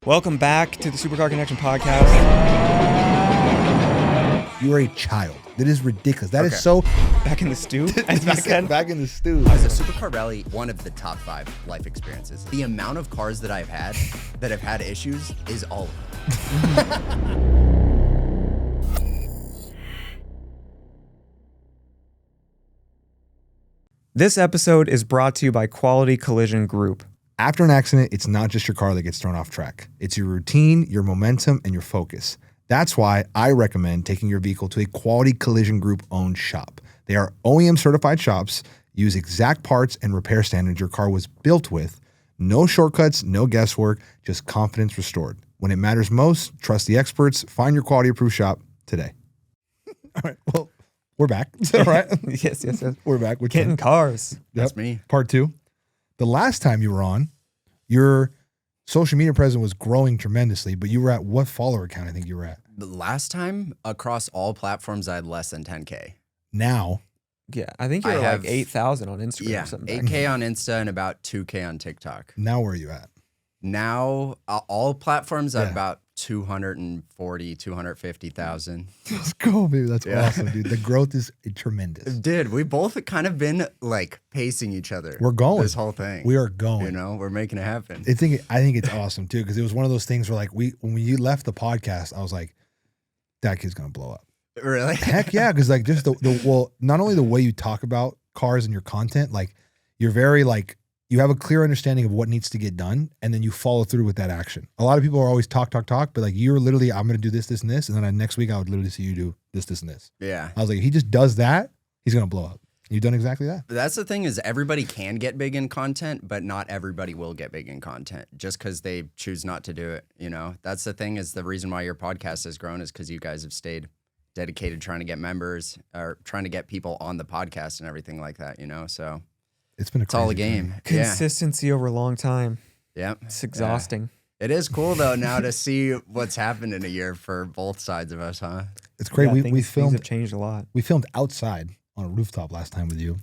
Welcome back to the Supercar Connection podcast. You are a child. That is ridiculous. That is so... Back in the stew, as you said. Back in the stew. As a Supercar Rally, one of the top 5 life experiences. The amount of cars that I've had that have had issues is all of them. This episode is brought to you by Quality Collision Group. After an accident, it's not just your car that gets thrown off track. It's your routine, your momentum, and your focus. That's why I recommend taking your vehicle to a Quality Collision Group owned shop. They are OEM certified shops, use exact parts and repair standards your car was built with. No shortcuts, no guesswork, just confidence restored. When it matters most, trust the experts. Find your quality approved shop today. All right, well, we're back. Is that right? Yes. We're back with Getting cars. That's me. Part 2. The last time you were on, your social media presence was growing tremendously, but you were at what follower count I think you were at? The last time across all platforms, I had less than 10K. Now, Yeah, I think you were like 8,000 on Instagram Yeah, or something. 8K on Insta and about 2K on TikTok. now where are you at? Now, all platforms at Yeah. about 240, 250,000. Let's go, baby. That's Yeah. awesome, dude. The growth is tremendous. Dude, we both kind of been like pacing each other. We're going. This whole thing. We are going. You know, we're making it happen. I think it's awesome too, because it was one of those things where like when you left the podcast, I was like, that kid's gonna blow up. Really? Heck yeah, because like just well, not only the way you talk about cars and your content, like you're very like you have a clear understanding of what needs to get done, and then you follow through with that action. A lot of people are always talk, but like you're literally, I'm gonna do this, and this, and then next week I would literally see you do this, and this. Yeah. I was like, if he just does that, he's gonna blow up. You've done exactly that. That's the thing is everybody can get big in content, but not everybody will get big in content just because they choose not to do it. You know, that's the thing is the reason why your podcast has grown is because you guys have stayed dedicated trying to get members or trying to get people on the podcast and everything like that, you know? So It's been it's all a crazy game. journey. Consistency over a long time. Yeah. It's exhausting. It is cool though now to see what's happened in a year for both sides of us, huh? It's great. Yeah, we things filmed have changed a lot. we filmed outside on a rooftop last time with you.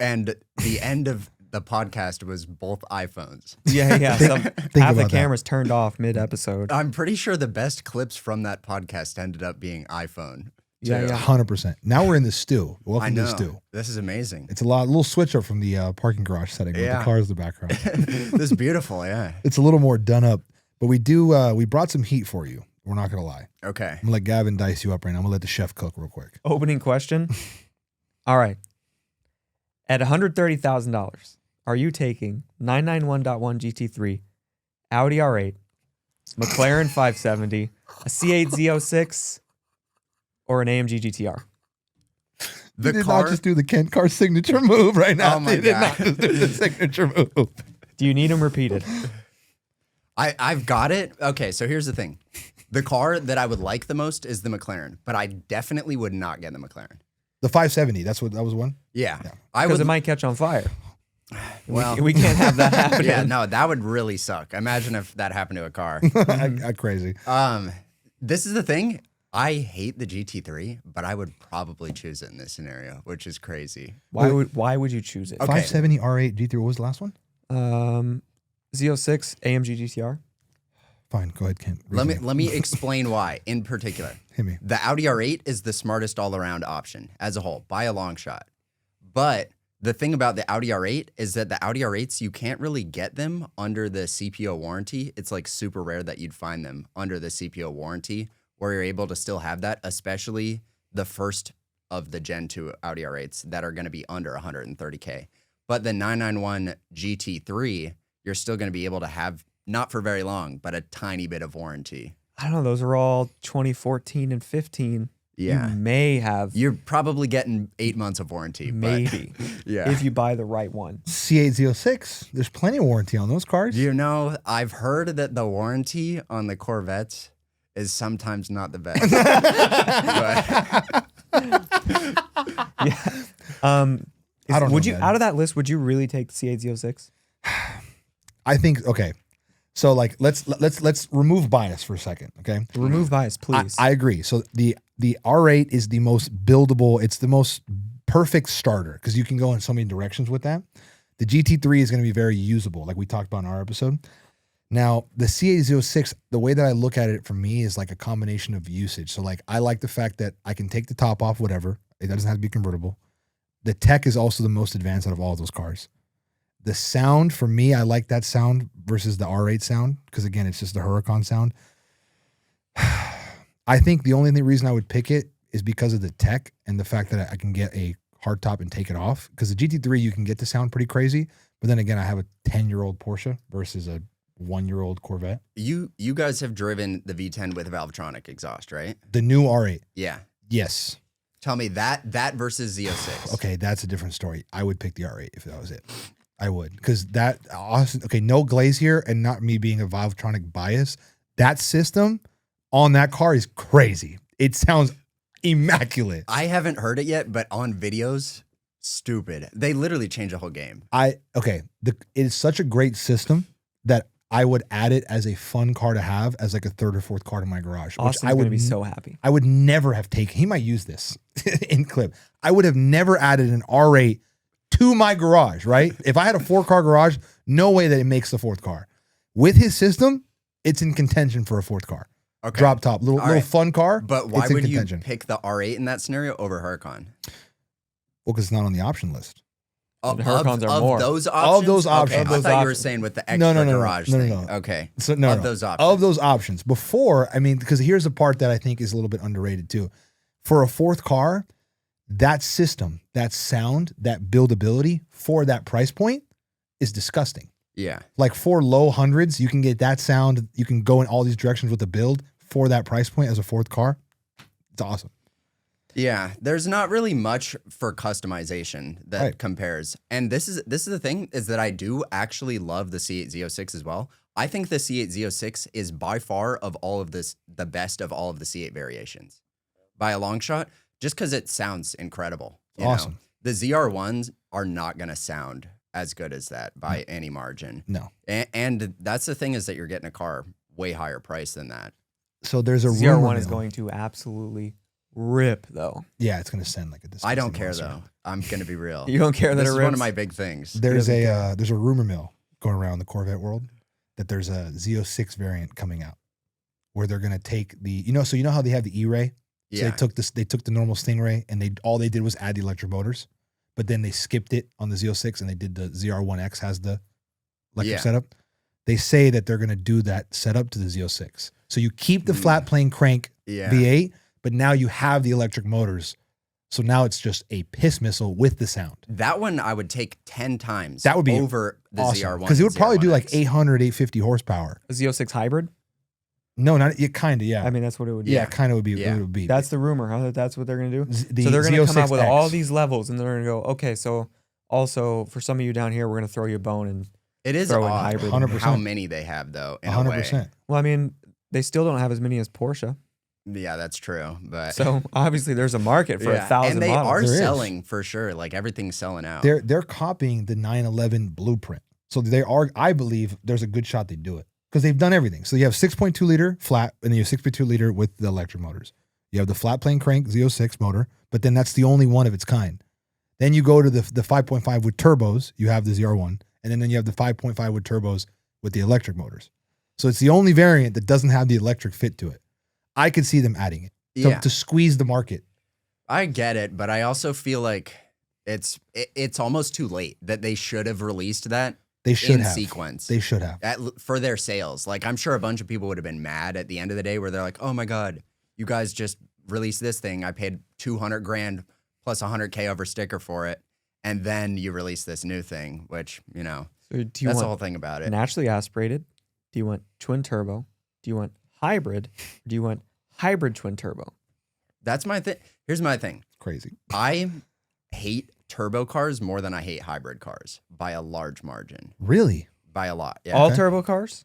And the end of the podcast was both iPhones. Yeah. Half the about that. cameras turned off mid-episode. I'm pretty sure the best clips from that podcast ended up being iPhone. Yeah. 100%. Now we're in the stew. I Welcome to know. the stew. This is amazing. It's a little switch up from the parking garage setting with Yeah. the cars in the background. This is beautiful, yeah. It's a little more done up, but we brought some heat for you. We're not gonna lie. Okay. I'm gonna let Gavin dice you up right now. I'm gonna let the chef cook real quick. Opening question. All right. At $130,000, are you taking 991.1 GT3, Audi R8, McLaren 570, a C8 Z06, or an AMG GTR? The He did car, not just do the Kent Car signature move right now. Oh my He did God. not just do the signature move. Do you need them repeated? I've got it. Okay, so here's the thing. The car that I would like the most is the McLaren, but I definitely would not get the McLaren. The 570. That was one. Yeah. Yeah. I Because would it might catch on fire. well, We can't have that happen. yeah, no, that would really suck. Imagine if that happened to a car. Crazy. This is the thing. I hate the GT3, but I would probably choose it in this scenario, which is crazy. Why would you choose it? Okay. 570 R8 GT. What was the last one? Z06 AMG GTR. Fine. Go ahead, Kent. Let Reasoning. me explain why in particular. Hit me. The Audi R8 is the smartest all-around option as a whole, by a long shot. But the thing about the Audi R8 is that the Audi R8s, you can't really get them under the CPO warranty. It's like super rare that you'd find them under the CPO warranty where you're able to still have that, especially the first of the Gen 2 Audi R8s that are going to be under 130K. But the 991 GT3, you're still going to be able to have, not for very long, but a tiny bit of warranty. I don't know. Those are all 2014 and 15. Yeah. You may have, You're probably getting 8 months of warranty. maybe, But yeah. if you buy the right one. C8 Z06. There's plenty of warranty on those cars. You know, I've heard that the warranty on the Corvettes is sometimes not the best. But Yeah. I don't know, Would you, man. out of that list, would you really take the C8 Z06? I think okay. So like let's remove bias for a second, okay? Remove bias, please. I agree. So the R8 is the most buildable. It's the most perfect starter because you can go in so many directions with that. The GT3 is going to be very usable, like we talked about in our episode. Now, the C806, the way that I look at it for me is like a combination of usage. So like I like the fact that I can take the top off, whatever. It doesn't have to be convertible. The tech is also the most advanced out of all of those cars. The sound, for me, I like that sound versus the R8 sound because, again, it's just the Huracan sound. I think the only reason I would pick it is because of the tech and the fact that I can get a hardtop and take it off. Because the GT3, you can get the sound pretty crazy. But then again, I have a 10-year-old Porsche versus a 1-year-old Corvette. You guys have driven the V10 with Valvetronic exhaust, right? The new R8. Yeah. Yes. Tell me that versus Z06. Okay, that's a different story. I would pick the R8 if that was it. I would. Because that, okay, no glaze here and not me being a Valvetronic bias. That system on that car is crazy. It sounds immaculate. I haven't heard it yet, but on videos, stupid. They literally changed the whole game. It is such a great system that I would add it as a fun car to have as like a third or fourth car in my garage. Austin's going to be so happy. I would never have taken, he might use this in clip. I would have never added an R8 to my garage, right? If I had a 4-car garage, no way that it makes the 4th car. With his system, it's in contention for a 4th car. Okay. Drop top, little fun car. But why it's in would you contention. pick the R8 in that scenario over Huracan? Well, because it's not on the option list. And Huracans are more. Those options? Of those options. Okay, I thought you were saying with the extra garage thing. No. Okay. So no, of those options. Of those options. Before, I mean, because here's the part that I think is a little bit underrated too. For a 4th car, that system, that sound, that buildability for that price point is disgusting. Yeah. Like for low hundreds, you can get that sound. You can go in all these directions with the build for that price point as a 4th car. It's awesome. Yeah, there's not really much for customization that compares. And this is the thing is that I do actually love the C806 as well. I think the C806 is by far of all of this the best of all of the C8 variations by a long shot, just because it sounds incredible. Awesome. Know? The ZR1s are not going to sound as good as that by any margin. No. And that's the thing is that you're getting a car way higher price than that. So there's a ZR1 is going to absolutely rip, though. Yeah, it's going to send like a disgusting I don't care, monster. though. I'm going to be real. You don't care that this it is rips? one of my big things. There's a rumor mill going around the Corvette world that there's a Z06 variant coming out where they're going to take the, so you know how they have the E-Ray? So Yeah. they took the normal Stingray and all they did was add the electric motors, but then they skipped it on the Z06 and they did the ZR1X has the electric setup. They say that they're going to do that setup to the Z06. So you keep the flat plane crank V8, but now you have the electric motors. So now it's just a piss missile with the sound. That one I would take 10 times That would be over the awesome. ZR1. Because it would probably do like ZR1X. 800, 850 horsepower. A Z06 hybrid? No, not it. Kind of, yeah. I mean, that's what it would be. yeah, kind of would be. Yeah. It would be. That's the rumor, huh? That's what they're going to do? The So they're going to come out with Z06X. all these levels, and they're going to go, okay, so also for some of you down here, we're going to throw you a bone. And It is throw in odd hybrid. 100%. how many they have, though, in a way. 100%. well, I mean, they still don't have as many as Porsche. Yeah, that's true. But So obviously there's a market for 1,000 and they models. are There is. selling for sure. Like everything's selling out. They're copying the 911 blueprint. So they are. I believe there's a good shot they do it because they've done everything. So you have 6.2 liter flat, and then you have 6.2 liter with the electric motors. You have the flat plane crank Z06 motor, but then that's the only one of its kind. Then you go to the 5.5 with turbos. You have the ZR1, and then you have the 5.5 with turbos with the electric motors. So it's the only variant that doesn't have the electric fit to it. I could see them adding it to squeeze the market. I get it, but I also feel like it's almost too late that they should have released that. They should in have sequence. They should have. For their sales. Like, I'm sure a bunch of people would have been mad at the end of the day where they're like, oh my God, you guys just released this thing. I paid $200,000 plus $100K over sticker for it. And then you release this new thing, which, So do you that's the want whole thing about it. naturally aspirated? Do you want twin turbo? Do you want hybrid? Or do you want hybrid twin turbo? That's my thing. Here's my thing. Crazy. I hate turbo cars more than I hate hybrid cars by a large margin. Really? By a lot. Yeah. All turbo cars?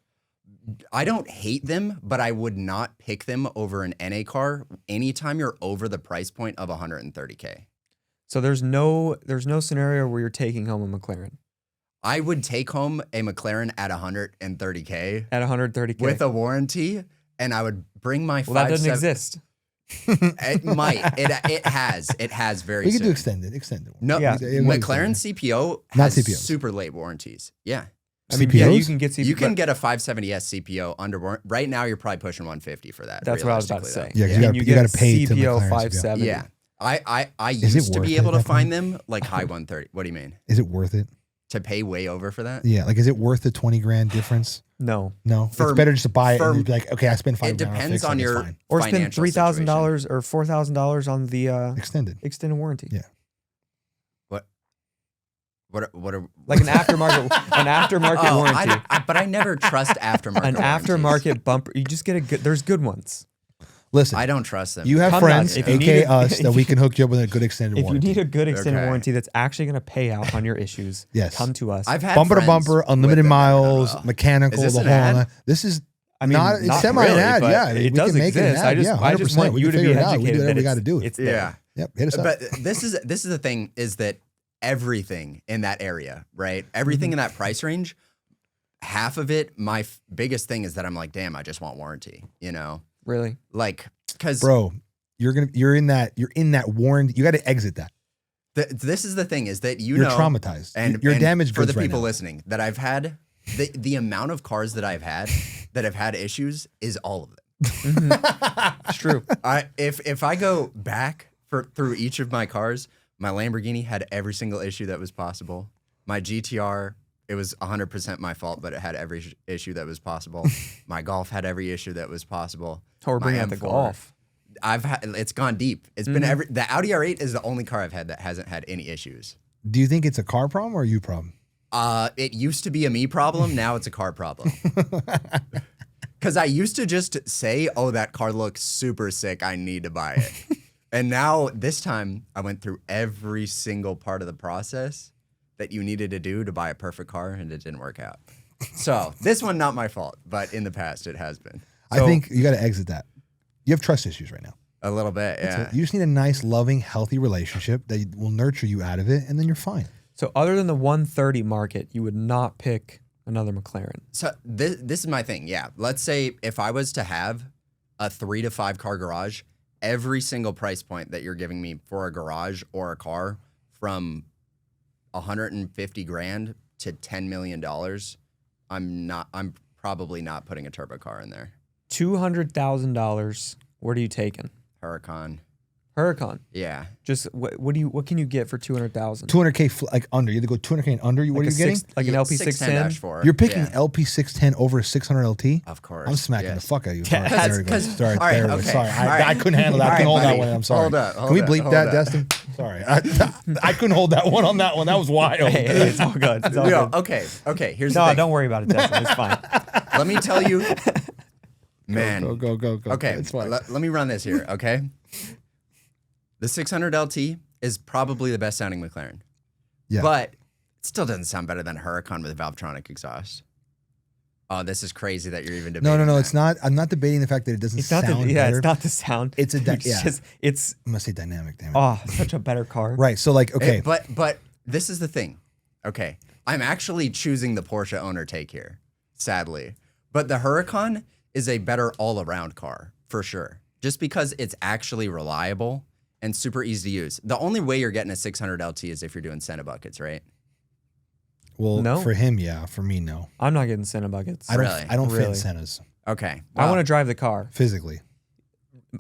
I don't hate them, but I would not pick them over an NA car anytime you're over the price point of 130K. So there's no scenario where you're taking home a McLaren I would take home a McLaren at 130K at 130K with a warranty, and I would bring my Well, that doesn't 5.7 exist. It might. It has very We could soon. do extended. No, Yeah. McLaren CPO Not has CPOs. super late warranties. Yeah. I mean, yeah, you CPOs? can get CPO. You can get a 570S CPO under warranty. Right now, you're probably pushing 150 for that. That's what I was about to say. Yeah, 'cause And you gotta pay to CPO McLaren 570. Yeah. I Is it used to worth be it able at to that find point? them like high 130. What do you mean? Is it worth it? To pay way over for that? Yeah, like is it worth the 20 grand difference? No. No, For- it's better just to buy it for- and be like, okay, I spent $5 It grand depends fix, on like, it's your fine. Or spend financial $3,000 or $4,000 on the Extended. extended warranty. Yeah. What are Like an aftermarket warranty. but I never trust aftermarket. An warranties. aftermarket bumper. You just get a good. There's good ones. Listen, I don't trust them. you have Come friends, nuts. If you aka need a- us, that we can hook you up with a good extended If you warranty. need a good extended Okay. warranty that's actually going to pay out on your issues, Yes. come to us. I've had Bumper to friends bumper, with unlimited them. miles, Is mechanical, this the an whole ad? nine. This is I mean, not, it's not semi really, an ad. but Yeah, it we does can make it an exist. ad. I just 100%. want We you can to be figure it out. We educated do that whatever we got to do. it's Yeah. there. Yep, hit us up. But this is the thing is that everything in that area, right? Everything in that price range, half of it, my biggest thing is that I'm like, damn, I just want warranty, you know? Really? Like, because Bro, you're in that warranty. You got to exit that. this is the thing is that You're traumatized. and You're and damaged for goods the right people now. listening that I've had the amount of cars that I've had that have had issues is all of them. It's true. If I go back through each of my cars, my Lamborghini had every single issue that was possible. My GTR, it was 100% my fault, but it had every issue that was possible. My Golf had every issue that was possible. Oh, we're My bringing out the M4, Golf. It's gone deep. It's been the Audi R8 is the only car I've had that hasn't had any issues. Do you think it's a car problem or a you problem? It used to be a me problem. Now it's a car problem. Because I used to just say, oh, that car looks super sick. I need to buy it. And now this time I went through every single part of the process that you needed to do to buy a perfect car, and it didn't work out. So this one, not my fault, but in the past it has been. I think you got to exit that. You have trust issues right now. A little bit, yeah. You just need a nice, loving, healthy relationship that will nurture you out of it, and then you're fine. So other than the 130 market, you would not pick another McLaren. So this is my thing, yeah. Let's say if I was to have a 3 to 5 car garage, every single price point that you're giving me for a garage or a car from 150 grand to $10 million, I'm probably not putting a turbo car in there. $200,000. What are you taking? Huracan. Huracan. Yeah. Just what can you get for 200,000? 200K like under. You have to go 200K and under. What are you getting? Like an LP 610. 610-4. You're picking Yeah. LP 610 over a 600 LT. Of course. I'm smacking yes. the fuck out of you. Yeah, Sorry, there we go. 'cause- Sorry, all right, there we go. okay. Sorry. All right. I couldn't handle that. I All couldn't hold right, that buddy. one. I'm sorry. Hold up, Can we hold bleep up, that, hold up. Destin? Sorry. I couldn't hold that one on that one. That was wild. Hey, it's all good. It's all Yo, good. okay. Here's the No, thing. don't worry about it, Destin. It's fine. Let me tell you, man. Go. Okay, It's fine. let me run this here, okay? The 600 LT is probably the best sounding McLaren. Yeah. But it still doesn't sound better than Huracan with Valvetronic exhaust. Oh, this is crazy that you're even debating. No. that. It's not. I'm not debating the fact that it doesn't It's not sound the better. it's not the sound. It's a yeah. It's I'm gonna say dynamic. Damn it. such a better car. Right. So like, okay. But this is the thing. Okay. I'm actually choosing the Porsche owner take here, sadly. But the Huracan is a better all-around car, for sure. Just because it's actually reliable and super easy to use. The only way you're getting a 600 LT is if you're doing Senna buckets, right? Well, No. for him, yeah. For me, no. I'm not getting Senna buckets. I don't. Really? I don't fit in Really? Sennas Okay. I want to drive the car physically.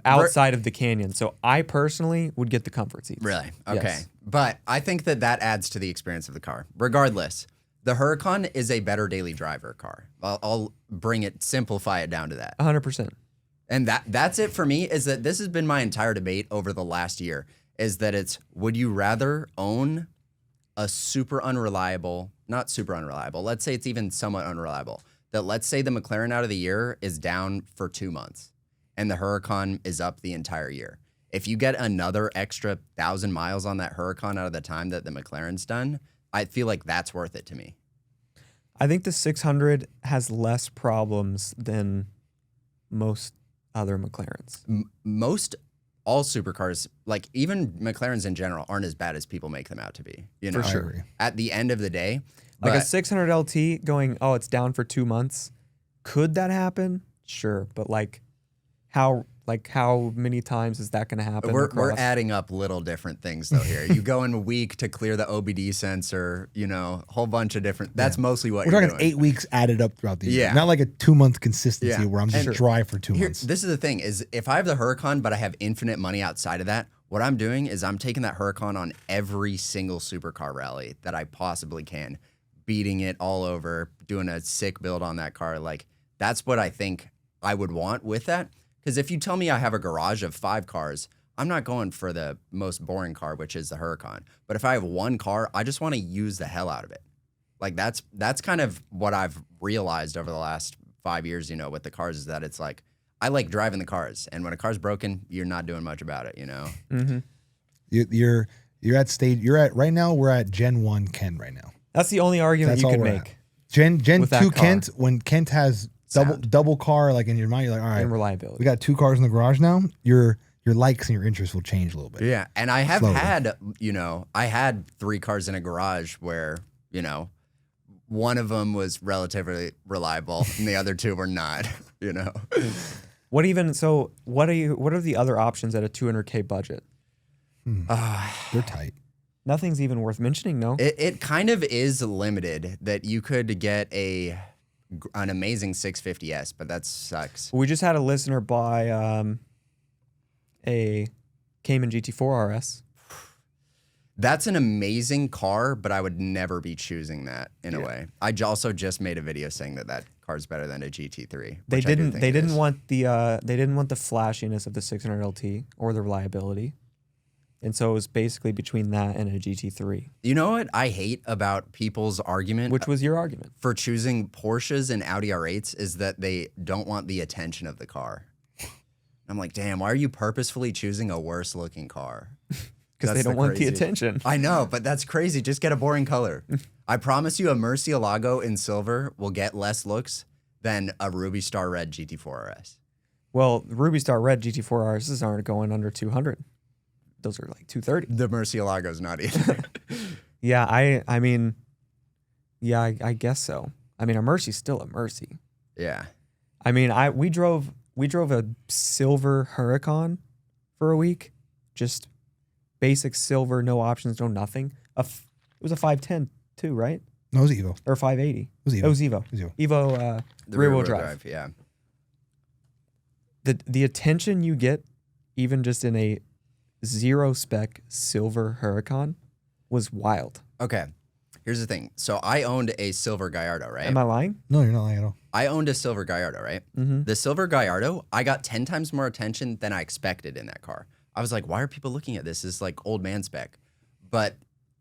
outside of the canyon. So I personally would get the comfort seats. Really? Okay. Yes. But I think that adds to the experience of the car. Regardless, the Huracan is a better daily driver car. I'll simplify it down to that. 100%. And that's it for me, is that this has been my entire debate over the last year, is that it's, would you rather own a super unreliable, not super unreliable, let's say it's even somewhat unreliable, that let's say the McLaren out of the year is down for 2 months and the Huracan is up the entire year. If you get another extra 1,000 miles on that Huracan out of the time that the McLaren's done, I feel like that's worth it to me. I think the 600 has less problems than most other McLarens. Most all supercars, like even McLarens in general, aren't as bad as people make them out to be. You know, For sure. At the end of the day, Like a but- 600 LT going, oh, it's down for 2 months. Could that happen? Sure. But like, how many times is that going to happen? We're adding up little different things though here. You go in a week to clear the OBD sensor, you know, a whole bunch of different. That's mostly what we're you're talking doing. 8 weeks added up throughout the year. Yeah. Not like a 2-month consistency Yeah. where I'm just dry for 2 months. This is the thing is if I have the Huracan, but I have infinite money outside of that, what I'm doing is I'm taking that Huracan on every single supercar rally that I possibly can, beating it all over, doing a sick build on that car. Like that's what I think I would want with that. Because if you tell me I have a garage of 5 cars, I'm not going for the most boring car, which is the Huracan. But if I have one car, I just want to use the hell out of it. Like that's kind of what I've realized over the last 5 years, you know, with the cars is that it's like, I like driving the cars. And when a car's broken, you're not doing much about it, you know? Mm-hmm. You're at right now, we're at Gen 1 Ken right now. That's the only argument That's you all could we're make. Gen 2 that car. Kent, when Kent has double car, like in your mind, you're like, all right, And reliability. we got 2 cars in the garage now. Your likes and your interests will change a little bit. Yeah. And I have Slowly. had, you know, I had 3 cars in a garage where, you know, one of them was relatively reliable and the other 2 were not, you know? What are the other options at a $200K budget? They're tight. Nothing's even worth mentioning, no? It kind of is limited that you could get an amazing 650S, but that sucks. We just had a listener buy a Cayman GT4 RS. That's an amazing car, but I would never be choosing that in a way. I also just made a video saying that car's better than a GT3. They didn't want the flashiness of the 600 LT or the reliability. And so it was basically between that and a GT3. You know what I hate about people's argument? Which was your argument? For choosing Porsches and Audi R8s is that they don't want the attention of the car. I'm like, damn, why are you purposefully choosing a worse looking car? Because they don't want the attention. I know, but that's crazy. Just get a boring color. I promise you a Murcielago in silver will get less looks than a Ruby Star Red GT4 RS. Well, Ruby Star Red GT4 RSs aren't going under 200. Those are like 230. The Murcielago's not either. Yeah, I guess so. I mean, a Mercy's still a Mercy. Yeah. I mean, we drove a silver Huracan for a week, just basic silver, no options, no nothing. It was a 510 too, right? No, it was Evo. Or 580. It was Evo. It was Evo. Evo The rear-wheel drive. Yeah. The attention you get, even just in a 0-spec silver Huracan, was wild. Okay. Here's the thing. So I owned a silver Gallardo, right? Am I lying? No, you're not lying at all. I owned a silver Gallardo, right? Mm-hmm. The silver Gallardo, I got 10 times more attention than I expected in that car. I was like, why are people looking at this? This is like old man spec. But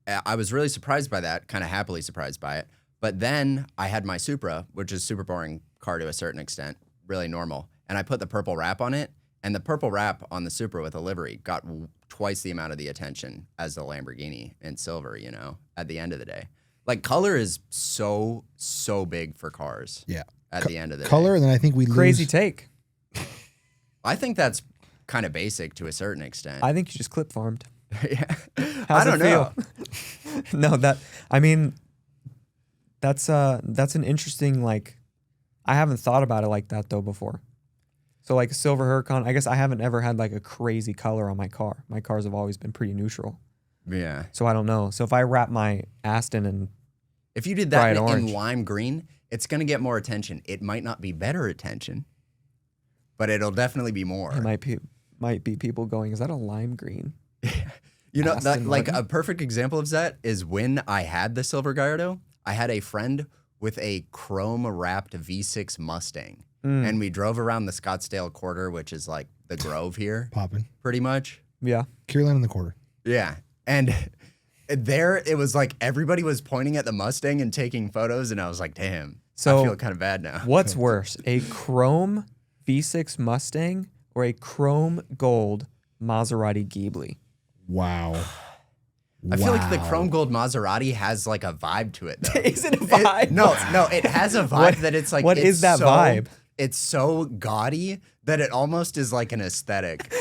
I was really surprised by that, kind of happily surprised by it. But then I had my Supra, which is a super boring car to a certain extent, really normal. And I put the purple wrap on it. And the purple wrap on the Supra with a livery got twice the amount of the attention as the Lamborghini in silver, you know, at the end of the day. Like, color is so big for cars. Yeah. At the end of the color, day. and then I think we Crazy lose. take. I think that's kind of basic to a certain extent. I think you just clip farmed. Yeah. How's I don't know. No, that's an interesting, like, I haven't thought about it like that though before. So like a silver Huracan, I guess I haven't ever had like a crazy color on my car. My cars have always been pretty neutral. Yeah. So I don't know. So if I wrap my Aston in If you did that bright orange, in lime green, it's going to get more attention. It might not be better attention, but it'll definitely be more. it might be people going, is that a lime green? You know, Aston like Martin? a perfect example of that is when I had the silver Gallardo, I had a friend with a chrome wrapped V6 Mustang. And we drove around the Scottsdale quarter, which is like the Grove here, Popping. pretty much. Yeah. Kierland in the quarter. Yeah. And there it was like everybody was pointing at the Mustang and taking photos. And I was like, damn, So I feel kind of bad now. What's worse, a chrome V6 Mustang or a chrome gold Maserati Ghibli? Wow. I feel like the chrome gold Maserati has like a vibe to it, though. Is it a vibe? No, it has a vibe that it's like. What it's is that vibe? It's so gaudy that it almost is like an aesthetic.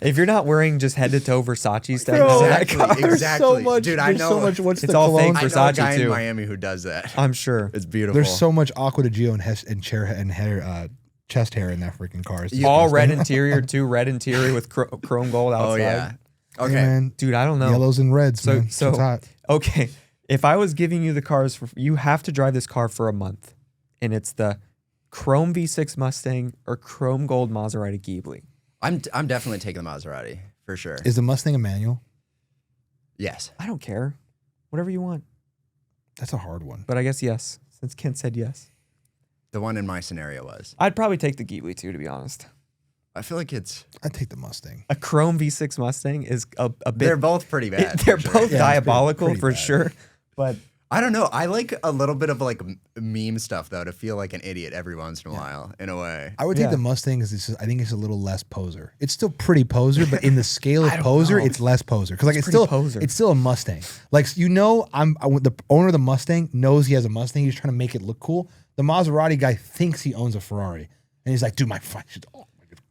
If you're not wearing just head to toe Versace stuff, in that car, Exactly. So much, Dude, I there's know. so much. What's It's the all cologne? fake I know a Versace guy in too. Miami who does that. I'm sure. It's beautiful. There's so much Aqua de Gio and hair chest hair in that freaking car. It's All disgusting. red interior, too. Red interior with chrome gold outside. Oh yeah. Hey, Okay. man, Dude, I don't know. yellows and reds, So- man. so- It's hot. Okay, if I was giving you the cars you have to drive this car for a month, and it's the Chrome V6 Mustang or Chrome Gold Maserati Ghibli. I'm definitely taking the Maserati for sure. Is the Mustang a manual? Yes. I don't care, whatever you want. That's a hard one. But I guess yes, since Kent said yes. The one in my scenario was. I'd probably take the Ghibli too, to be honest. I feel like it's. I'd take the Mustang. A Chrome V6 Mustang is a bit. They're both pretty bad. They're for sure. both Yeah, it's diabolical pretty for bad. sure. But I don't know. I like a little bit of like meme stuff though to feel like an idiot every once in a while, in a way. I would take Yeah. the Mustang because I think it's a little less poser. It's still pretty poser, but in the scale of I don't poser, know. it's less poser. Because like It's it's pretty still poser. it's still a Mustang. Like the owner of the Mustang knows he has a Mustang. He's trying to make it look cool. The Maserati guy thinks he owns a Ferrari, and he's like, "Dude, my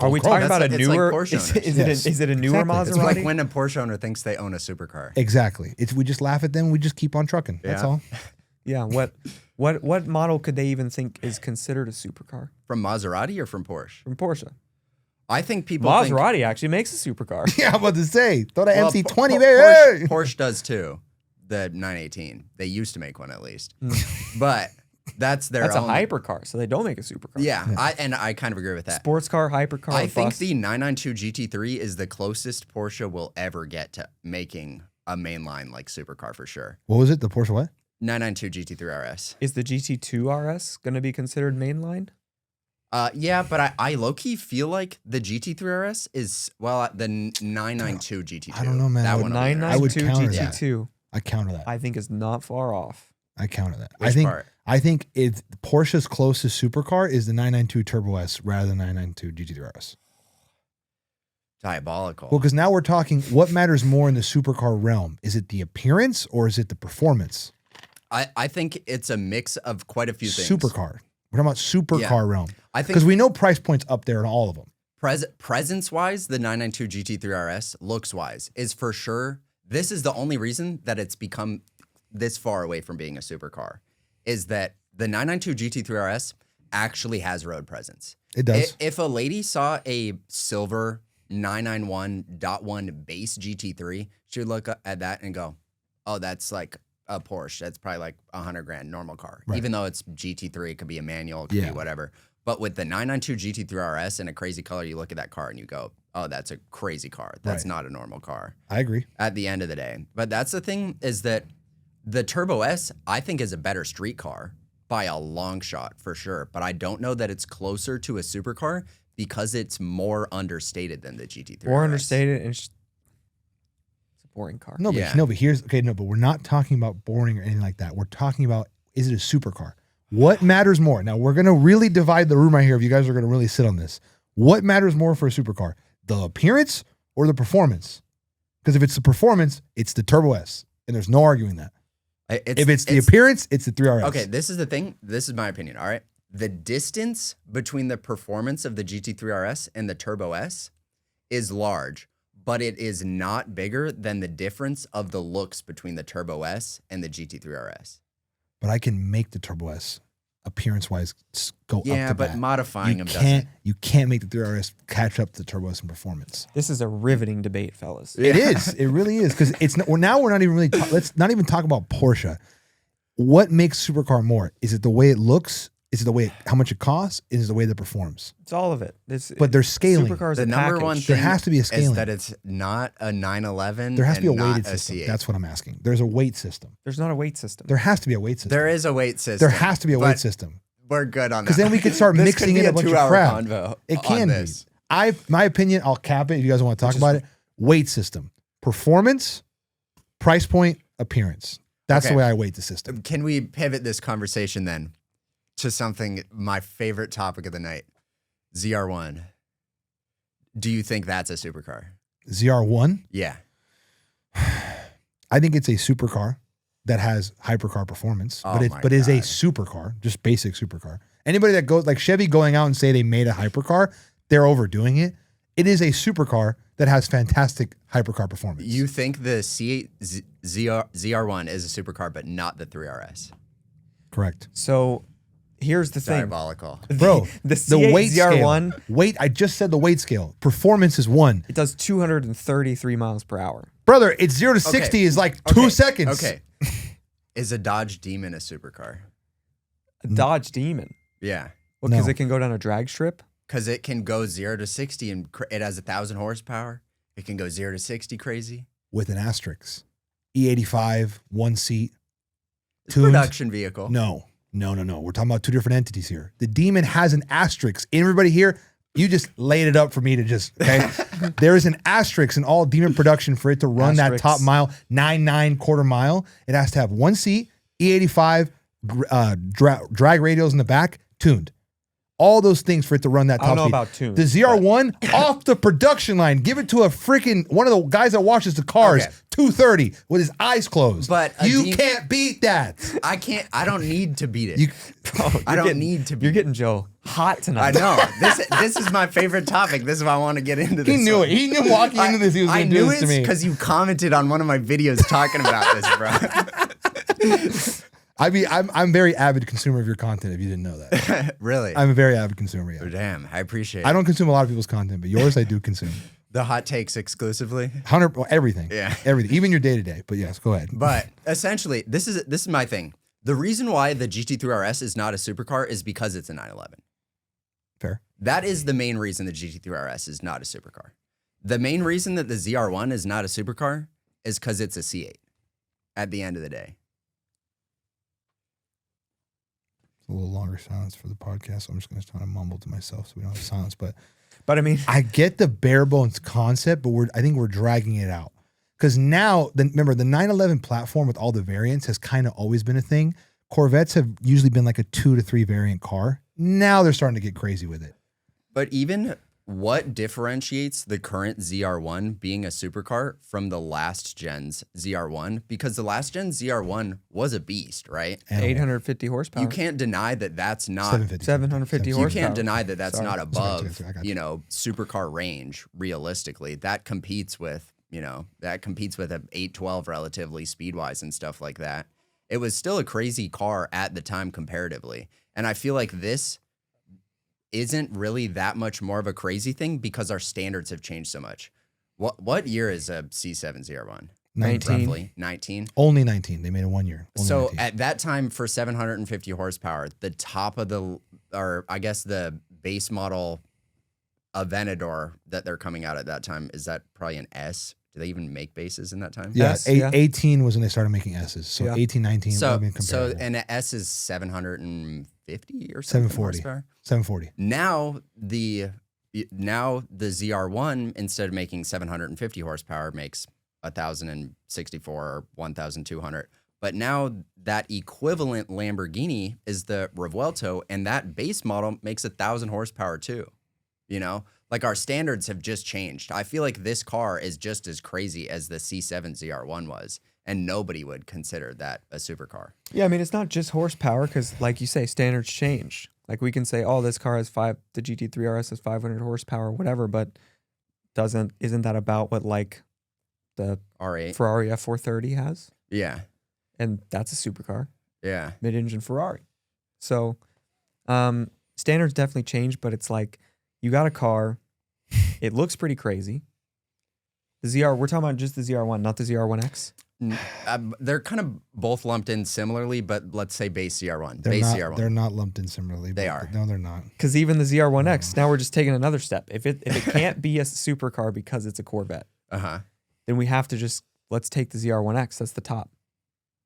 are we talking about a It's like newer? Porsche Is, owners. is Yes. it is it a newer Exactly. It's Maserati? It's like when a Porsche owner thinks they own a supercar. Exactly. We just laugh at them. We just keep on trucking. That's Yeah. all. Yeah. What model could they even think is considered a supercar From Maserati or from Porsche? from Porsche? I think people think. Maserati actually makes a supercar. Yeah, I'm about to say, throw the Well, MC20, Po- baby. Porsche does too. The 918. They used to make one at least, Hmm. but that's their That's own. a hypercar, so they don't make a supercar. Yeah, I kind of agree with that. Sports car, hypercar. I think bus. the 992 GT3 is the closest Porsche will ever get to making a mainline like supercar for sure. What was it? The Porsche what? 992 GT3 RS. is the GT2 RS going to be considered mainline. Yeah, but I low key feel like the GT3 RS is the 992 GT2. I don't know, man. That I would- one. Nine I would nine two counter that. GT2. I counter that. I think is not far off. I counter that. Which part? I think it's Porsche's closest supercar is the 992 Turbo S rather than 992 GT3 RS. Diabolical. Well, because now we're talking what matters more in the supercar realm. Is it the appearance or is it the performance? I think it's a mix of quite a few things. Supercar. We're talking about supercar realm. I think Because we know price points up there in all of them. presence wise, the 992 GT3 RS, looks wise, is for sure. This is the only reason that it's become this far away from being a supercar, is that the 992 GT3 RS actually has road presence. It does. If a lady saw a silver 991.1 base GT3, she would look at that and go, "Oh, that's like a Porsche. That's probably like $100,000 normal car." Right. Even though it's GT3, it could be a manual, it could Yeah. be whatever. But with the 992 GT3 RS in a crazy color, you look at that car and you go, "Oh, that's a crazy car. That's Right. not a normal car." I agree. At the end of the day, but that's the thing, is that the Turbo S, I think, is a better street car by a long shot for sure. But I don't know that it's closer to a supercar because it's more understated than the GT3 Or RS. understated, and it's a boring car. No, but Yeah. no, but here's okay. No, but we're not talking about boring or anything like that. We're talking about, is it a supercar? What matters more? Now we're gonna really divide the room right here. If you guys are gonna really sit on this, what matters more for a supercar? The appearance or the performance? Because if it's the performance, it's the Turbo S, and there's no arguing that. If it's the appearance, it's the 3RS. Okay, this is the thing. This is my opinion. All right. The distance between the performance of the GT3 RS and the Turbo S is large, but it is not bigger than the difference of the looks between the Turbo S and the GT3 RS. But I can make the Turbo S appearance-wise go up Yeah, to but bat. modifying them You can't make the 3RS catch up to the Turbo S in performance. This is a riveting debate, fellas. It is. It really is. Because it's not, now we're not even really. Let's not even talk about Porsche. What makes supercar more? Is it the way it looks? Is it the way how much it costs? Is it the way that it performs? It's all of it. But they're scaling. Supercars The a number package. one There thing has to be a is scaling. that it's not a 911. There has to be a and not weighted system. C8. That's what I'm asking. There's a weight system. There's not a weight system. There has to be a weight system. There is a weight system. There has to be a weight but system. We're good on that. Because then we could start This mixing could be in a bunch of 2-hour crap. convo It on can be. this. My opinion, I'll cap it if you guys want to talk Which is- about it. Weight system. Performance, price point, appearance. That's Okay. the way I weight the system. Can we pivot this conversation then to something, my favorite topic of the night, ZR1? Do you think that's a supercar? ZR1, Yeah. I think it's a supercar that has hypercar performance, Oh my but is a God. supercar, just basic supercar. Anybody that goes like Chevy going out and say they made a hypercar, they're overdoing it. It is a supercar that has fantastic hypercar performance. You think the C8 ZR1 is a supercar, but not the 3RS? Correct. So here's the thing. Diabolical. Bro, The C8 weight ZR1, scale. Weight, I just said the weight scale. Performance is 1. it does 233 miles per hour. Brother, it's 0 to 60 is like 2 seconds. Okay. Is a Dodge Demon a supercar? A Dodge Demon. Yeah. Well, because No. it can go down a drag strip. Because it can go 0 to 60 and it has 1,000 horsepower. It can go 0 to 60 crazy. With an asterisk. E85, 1 seat. It's a production vehicle. No. We're talking about 2 different entities here. The Demon has an asterisk. Everybody here, you just laid it up for me to just, okay? There is an asterisk in all Demon production for it to run that top mile, 9.9 quarter mile. It has to have 1 seat, E85, drag radials in the back, tuned. All those things for it to run that top I don't know speed. about tuned. The ZR1 off the production line. Give it to a freaking one of the guys that watches the cars, Okay. 230 with his eyes closed. But a you Demon- can't beat that. I don't need to beat it. I don't need to beat You're getting Joe hot I tonight. know. This is my favorite topic. This is why I want to get into this. He knew it. He knew walking into this he was I going to do knew this to it me. because you commented on one of my videos talking about this, bro. I'm very avid consumer of your content. If you didn't know that, Really? I'm a very avid consumer. Oh, Yeah. damn, I appreciate it. I don't consume a lot of people's content, but yours I do consume. The hot takes exclusively. 100 everything. Yeah. Everything, even your day to day. But yes, go ahead. But essentially, this is my thing. The reason why the GT3 RS is not a supercar is because it's a 911. Fair. That is the main reason the GT3 RS is not a supercar. The main reason that the ZR1 is not a supercar is because it's a C8 at the end of the day. A little longer silence for the podcast, so I'm just going to kind of mumble to myself so we don't have silence. But But I mean, I get the bare bones concept, but I think we're dragging it out. Because now, remember, the 911 platform with all the variants has kind of always been a thing. Corvettes have usually been like a 2 to 3 variant car. Now they're starting to get crazy with it. But even what differentiates the current ZR1 being a supercar from the last gen's ZR1? Because the last gen ZR1 was a beast, right? And 850 horsepower. You can't deny that that's not 750 You horsepower. can't deny that that's Sorry. not above, Sorry, I got you. you know, supercar range. Realistically, that competes with, you know, an 812 relatively speed wise and stuff like that. It was still a crazy car at the time comparatively, and I feel like this isn't really that much more of a crazy thing because our standards have changed so much. What year is a C7 ZR1? 19. Roughly 19. Only 19. They made it 1 year. Only So 19. at that time, for 750 horsepower, the top of the base model Aventador that they're coming out at that time, is that probably an S? Do they even make bases in that time? Yeah, S, yeah. 18 was when they started making S's. So Yeah. 18, 19 would have been So comparable. and an S is 750 or something 740. horsepower. 740. Now the ZR1, instead of making 750 horsepower, makes 1,064 or 1,200. But now that equivalent Lamborghini is the Revuelto, and that base model makes 1,000 horsepower too. You know, like our standards have just changed. I feel like this car is just as crazy as the C7 ZR1 was, and nobody would consider that a supercar. Yeah, I mean, it's not just horsepower because, like you say, standards change. Like we can say, oh, this car has the GT3 RS has 500 horsepower, whatever, but isn't that about what like the R8. Ferrari F430 has? Yeah. And that's a supercar, Yeah. mid-engine Ferrari. So standards definitely change, but it's like you got a car, it looks pretty crazy. The ZR, we're talking about just the ZR1, not the ZR1X. They're kind of both lumped in similarly, but let's say base ZR1. They're Base not, ZR1. They're not lumped in similarly. They but- are. No, they're not. Because even the ZR1X, now we're just taking another step. If it can't be a supercar because it's a Corvette, Uh-huh. then we have to let's take the ZR1X. That's the top.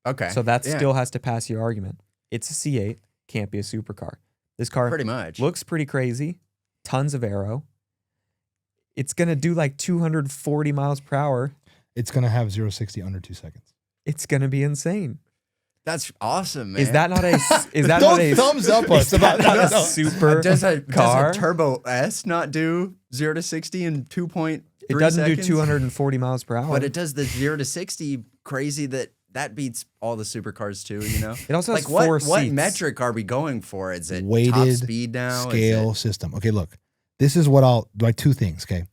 Okay. So that Yeah. still has to pass your argument. It's a C8, can't be a supercar. This car Pretty much. looks pretty crazy, tons of aero. It's going to do like 240 miles per hour. It's going to have 0-60 under 2 seconds. It's going to be insane. That's awesome, man. Is that not a Don't not a thumbs up us is that about not no. a super does a car? Turbo S not do 0 to 60 in 2.3 It doesn't seconds? do 240 miles per hour. But it does the 0 to 60 crazy that beats all the supercars too, you know? It also has like four what seats. metric are we going for? Is it top Weighted speed now? Is scale it- system. Okay, look. This is what like 2 things, okay?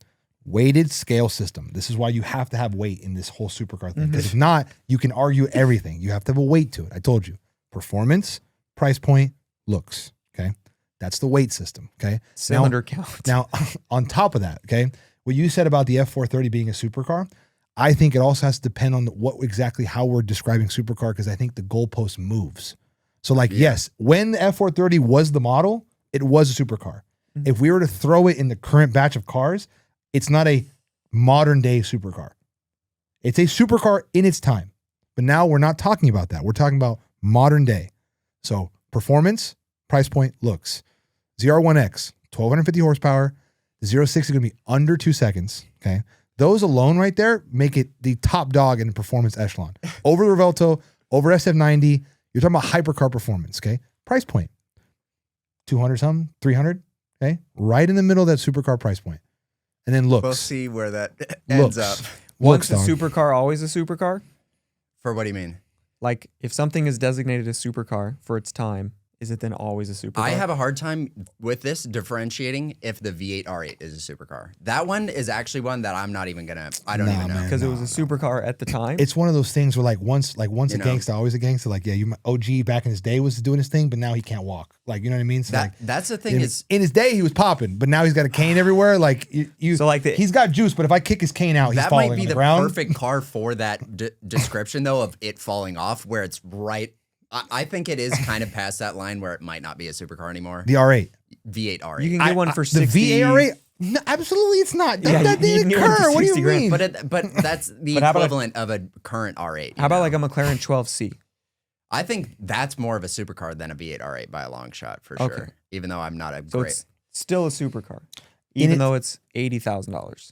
Weighted scale system. This is why you have to have weight in this whole supercar thing. Because if not, you can argue everything. You have to have a weight to it. I told you. Performance, price point, looks. Okay. That's the weight system. Okay. Cylinder count. Now, on top of that, okay, what you said about the F430 being a supercar, I think it also has to depend on how we're describing supercar, because I think the goalpost moves. So, like, yes, when the F430 was the model, it was a supercar. Mm-hmm. If we were to throw it in the current batch of cars, it's not a modern day supercar. It's a supercar in its time. But now we're not talking about that. We're talking about modern day. So performance, price point, looks. ZR1X, 1250 horsepower. The 06 is going to be under 2 seconds. Okay. Those alone right there make it the top dog in the performance echelon. Over the Revelto, over SF90. You're talking about hypercar performance. Okay. Price point, 200 something, 300. Okay. Right in the middle of that supercar price point. And then looks. We'll see where that ends up. Once Looks, a dog. supercar, always a supercar? For what do you mean? Like, if something is designated a supercar for its time, is it then always a supercar? I have a hard time with this differentiating if the V8 R8 is a supercar. That one is actually one that I'm not even gonna. I don't Nah, even know. man. because it was a supercar at the time. It's one of those things where once You a know? gangster, always a gangster. Like, yeah, OG back in his day was doing his thing, but now he can't walk. Like, you know what I mean? So That's the thing is in his day he was popping, but now he's got a cane everywhere. Like So, like, he's got juice, but if I kick his cane out, he's that falling might be on the the ground. perfect car for that description though of it falling off, where it's right. I think it is kind of past that line where it might not be a supercar anymore. The R8, V8 R8. you can get one for 60. the V8 R8. No, absolutely, it's not. Yeah, That you can didn't get one for occur. What do you 60 grand. mean? but that's the But how about equivalent of a current R8. How about like a McLaren 12C? I think that's more of a supercar than a V8 R8 by a long shot for Okay. sure. Even though I'm not a So great. it's still a supercar, even though it's $80,000.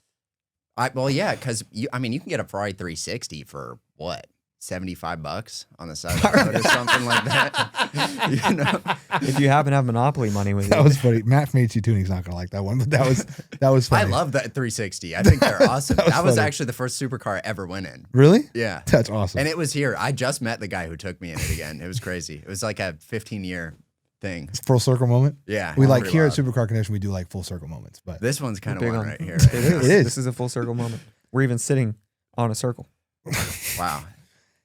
Well, yeah, because you can get a Ferrari 360 for what? $75 on the side of the road or something like that. You know, If you happen to have Monopoly money with That you. was funny. Matt from HC Tuning's not gonna like that one, but that was funny. I love that 360. I think they're awesome. That was That was funny. actually the first supercar I ever went in. Really? Yeah. That's awesome. And it was here. I just met the guy who took me in it again. It was crazy. It was like a 15-year thing. Full circle moment. Yeah. We like pretty here wild. at Supercar Connection, we do like full circle moments, but This one's kind of Big one on- right here. It is. It is. This is a full circle moment. We're even sitting on a circle. Wow.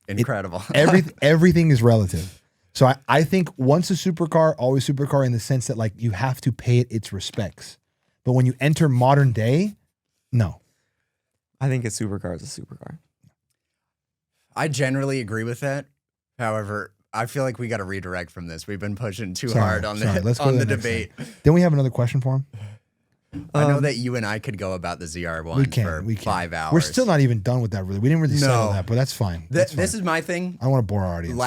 Incredible. everything is relative. So I think once a supercar, always supercar, in the sense that like you have to pay it its respects. But when you enter modern day, no. I think a supercar is a supercar. I generally agree with that. However, I feel like we got to redirect from this. We've been pushing too Sorry, hard on sorry. Let's go on to the the next debate. Then we have another question for him. I know that you and I could go about the ZR1 We can. for We can. 5 hours. We're still not even done with that. Really, we didn't really settle No. that, but that's fine. That's This fine. is my thing. I don't want to bore our audience.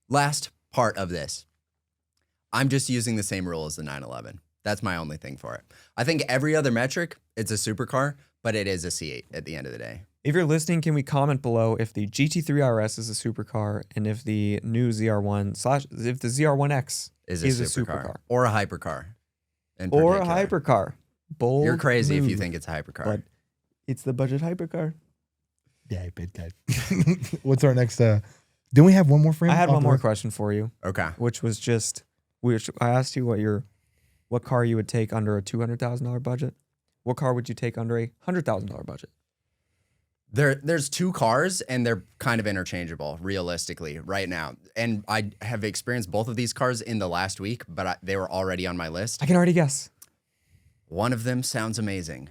Last part of this. I'm just using the same rule as the 911. That's my only thing for it. I think every other metric, it's a supercar, but it is a C8 at the end of the day. If you're listening, can we comment below if the GT3 RS is a supercar and if the new ZR1 / if the ZR1X Is is a a supercar or a hypercar. in or a particular. hypercar? Bold You're crazy if you move, think it's a hypercar. but it's the budget hypercar. Yeah, big guy. What's our next? Didn't we have one more frame? I had one more question for you, Okay. which was just I asked you what car you would take under a $200,000 budget. What car would you take under a $100,000 budget? There's two cars and they're kind of interchangeable realistically right now. And I have experienced both of these cars in the last week, but they were already on my list. I can already guess. One of them sounds amazing.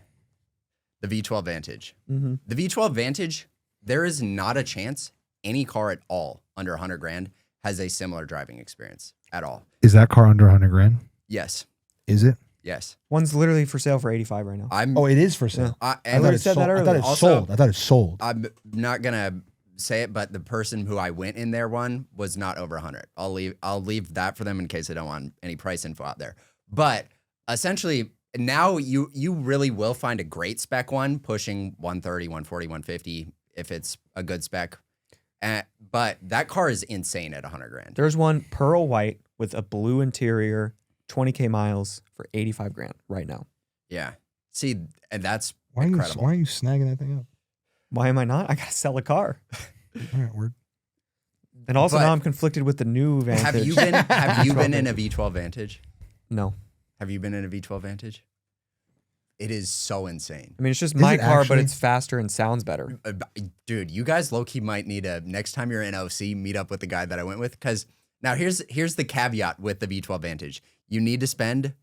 The V12 Vantage. Mm-hmm. The V12 Vantage, there is not a chance any car at all under 100 grand has a similar driving experience at all. Is that car under 100 grand? Yes. Is it? Yes. One's literally for sale for 85 right now. I'm Oh, it is for sale. I, I and thought it said sold. that I thought earlier. it Also- sold. I thought it sold. I'm not gonna say it, but the person who I went in there one was not over 100. I'll leave that for them in case I don't want any price info out there. But essentially, now you really will find a great spec one pushing 130, 140, 150 if it's a good spec. But that car is insane at 100 grand. There's one pearl white with a blue interior, 20K miles for 85 grand right now. Yeah. See, and that's Why incredible. are you snagging that thing up? Why am I not? I gotta sell a car. All right, word. And also But now I'm conflicted with the new Vantage. Have you been in a V12 Vantage? No. Have you been in a V12 Vantage? It is so insane. I mean, it's just Is my it car, but actually? it's faster and sounds better. Dude, you guys low-key might need next time you're in OC, meet up with the guy that I went with, because Now here's the caveat with the V12 Vantage. You need to spend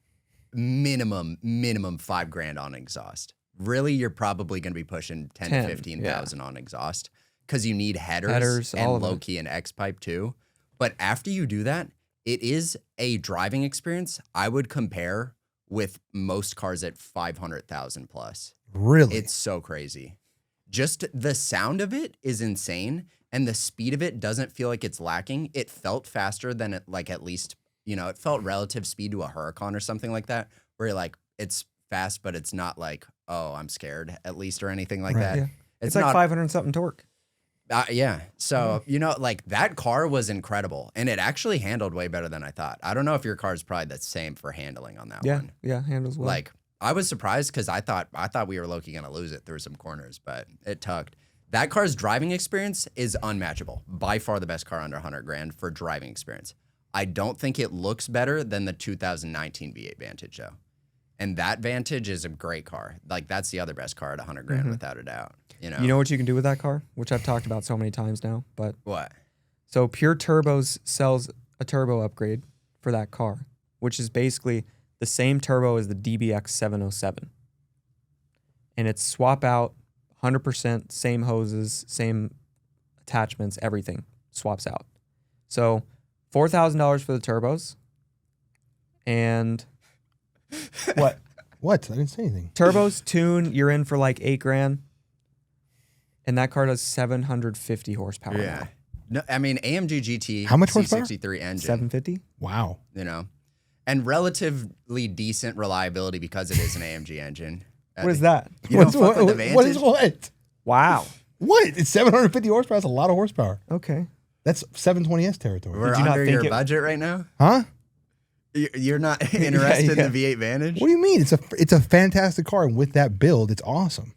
minimum $5,000 on exhaust. Really, you're probably going to be pushing 10 to 15,000 on exhaust because you need headers and low key and X pipe too. But after you do that, it is a driving experience I would compare with most cars at 500,000 plus. Really? It's so crazy. Just the sound of it is insane, and the speed of it doesn't feel like it's lacking. It felt faster than it, like, at least, you know, it felt relative speed to a Huracan or something like that, where you're like, it's fast, but it's not like, oh, I'm scared, at least, or anything like that. Yeah. It's like not 500 something torque. Yeah. So, you know, like, that car was incredible, and it actually handled way better than I thought. I don't know if your car's probably the same for handling on that one. Yeah, handles well. Like, I was surprised because I thought we were low-key going to lose it through some corners, but it tucked. That car's driving experience is unmatchable. By far the best car under 100 grand for driving experience. I don't think it looks better than the 2019 V8 Vantage, though. And that Vantage is a great car. Like, that's the other best car at 100 grand, without a doubt. You know what you can do with that car, which I've talked about so many times now. But what? So Pure Turbos sells a turbo upgrade for that car, which is basically the same turbo as the DBX 707. And it's swap out 100%, same hoses, same attachments, everything swaps out. So $4,000 for the turbos. And what? What? I didn't say anything. Turbos, tune, you're in for like $8,000. And that car does 750 horsepower. Yeah. No, I mean, AMG GT How much horsepower? C63 engine. 750? Wow. You know? And relatively decent reliability because it is an AMG engine. What is that? You don't fuck with the Vantage? What is what? Wow. What? It's 750 horsepower. That's a lot of horsepower. Okay. That's 720S territory. We're Did you not under think your it- budget right now? Huh? You're not interested yeah. in the V8 Vantage? What do you mean? It's a fantastic car, and with that build, it's awesome.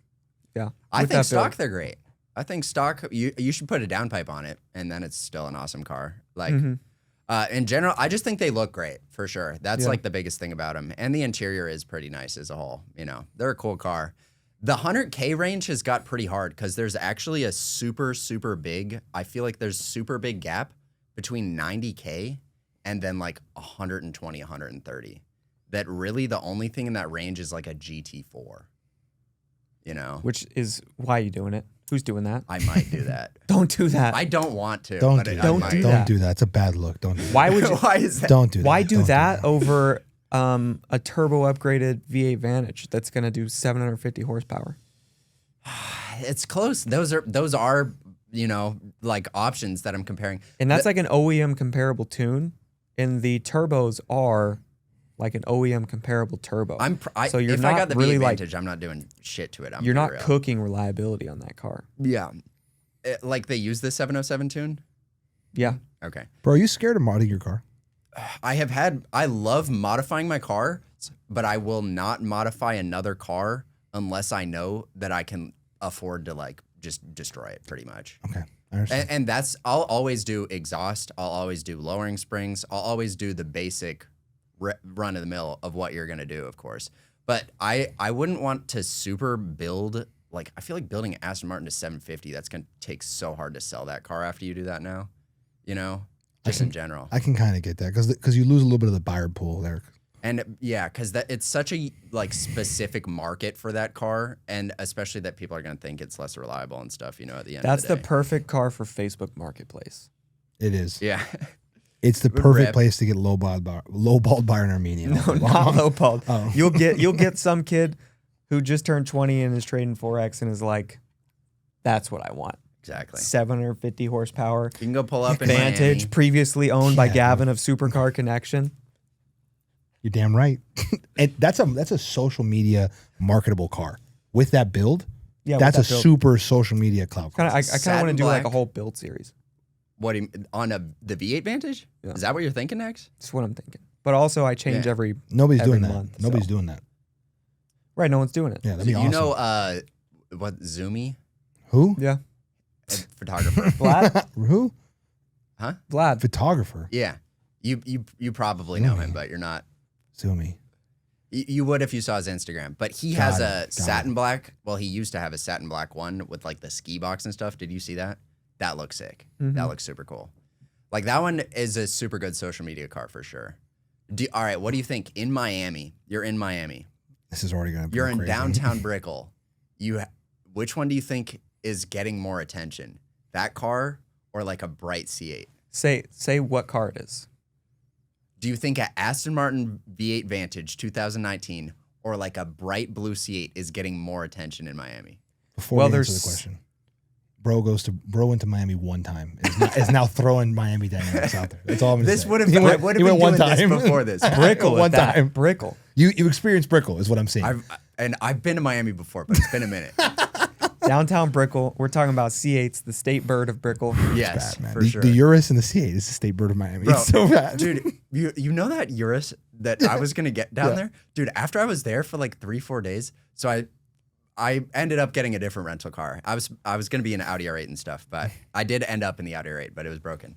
Yeah. I With think that stock build. they're great. I think stock you should put a downpipe on it, and then it's still an awesome car. Like in general, I just think they look great for sure. That's like the biggest thing about them, and the interior is pretty nice as a whole. You know, they're a cool car. The 100K range has got pretty hard because there's actually a super big. I feel like there's super big gap between 90K and then like 120, 130. That really the only thing in that range is like a GT4. You know, Which is why are you doing it? Who's doing that? I might do that. Don't do that. I don't want to. Don't but do I that. Don't might. do Don't that. do that. It's a bad look. Don't do that. Why would you? Why is that? Don't do that. Why do Don't that over a turbo upgraded V8 Vantage that's going to do 750 horsepower? It's close. Those are you know, like options that I'm comparing. And that's like an OEM comparable tune, and the turbos are like an OEM comparable turbo. So you're if not I got the really V8 like Vantage, I'm not doing shit to it. you're not cooking reliability on that car. Yeah. Like they use the 707 tune? Yeah. Okay. Bro, are you scared of modding your car? I love modifying my car, but I will not modify another car unless I know that I can afford to like just destroy it pretty much. Okay. I understand. And that's, I'll always do exhaust. I'll always do lowering springs. I'll always do the basic run of the mill of what you're going to do, of course. But I wouldn't want to super build, like, I feel like building an Aston Martin to 750, that's going to take so hard to sell that car after you do that now, you know, just in general. I can kind of get that because you lose a little bit of the buyer pool there. And yeah, because it's such a like specific market for that car, and especially that people are going to think it's less reliable and stuff, you know, at the end That's of the the day. perfect car for Facebook Marketplace. It is. Yeah. It's the perfect Rip. place to get lowballed by an Armenian. No, not lowballed. Oh. You'll get some kid who just turned 20 and is trading 4X and is like, that's what I want. Exactly. 750 horsepower. You can go pull up in Vantage, Miami. previously owned by Yeah. Gavin of Supercar Connection. You're damn right. And that's a social media marketable car. With that build, Yeah, that's a with that build. super social media cloud car. I kind of Satin want to do like a black. whole build series. What do you, on the V8 Vantage? Yeah. Is that what you're thinking next? That's what I'm thinking. But also, I change Yeah. every Nobody's every doing that. month, Nobody's so. doing that. Right. No one's doing it. Yeah, that'd Do be you awesome. know what Zoomy Who? Yeah. photographer? Vlad. Who? Huh? Vlad. Photographer. Yeah. You probably know him, but you're not. Zoomy. You would if you saw his Instagram, but he has Got a it. satin black. Well, he used to have a satin black one with like the ski box and stuff. Did you see that? That looks sick. Mhm. That looks super cool. Like that one is a super good social media car for sure. All right, what do you think in Miami? You're in Miami. This is already going to be You're in crazy. downtown Brickell. Which one do you think is getting more attention? That car or like a bright C8? Say what car it is. Do you think an Aston Martin V8 Vantage 2019 or like a bright blue C8 is getting more attention in Miami? Before Well, we answer there's- the question, bro went to Miami one time. Is now throwing Miami dynamics out there. That's all I'm going to This say. would have He been, went- would he have been went doing one time. this before this. Brickell One at that. time. Brickell. You experienced Brickell is what I'm saying. I've been to Miami before, but it's been a minute. Downtown Brickell. We're talking about C8s, the state bird of Brickell. Yes, Bad, man. for the, sure. the Urus and the C8 is the state bird of Miami. Bro, It's so bad. Dude, you know that Urus that I was gonna get down Yeah. there? Dude, after I was there for like 3-4 days, so I ended up getting a different rental car. I was gonna be in an Audi R8 and stuff, but I did end up in the Audi R8, but it was broken.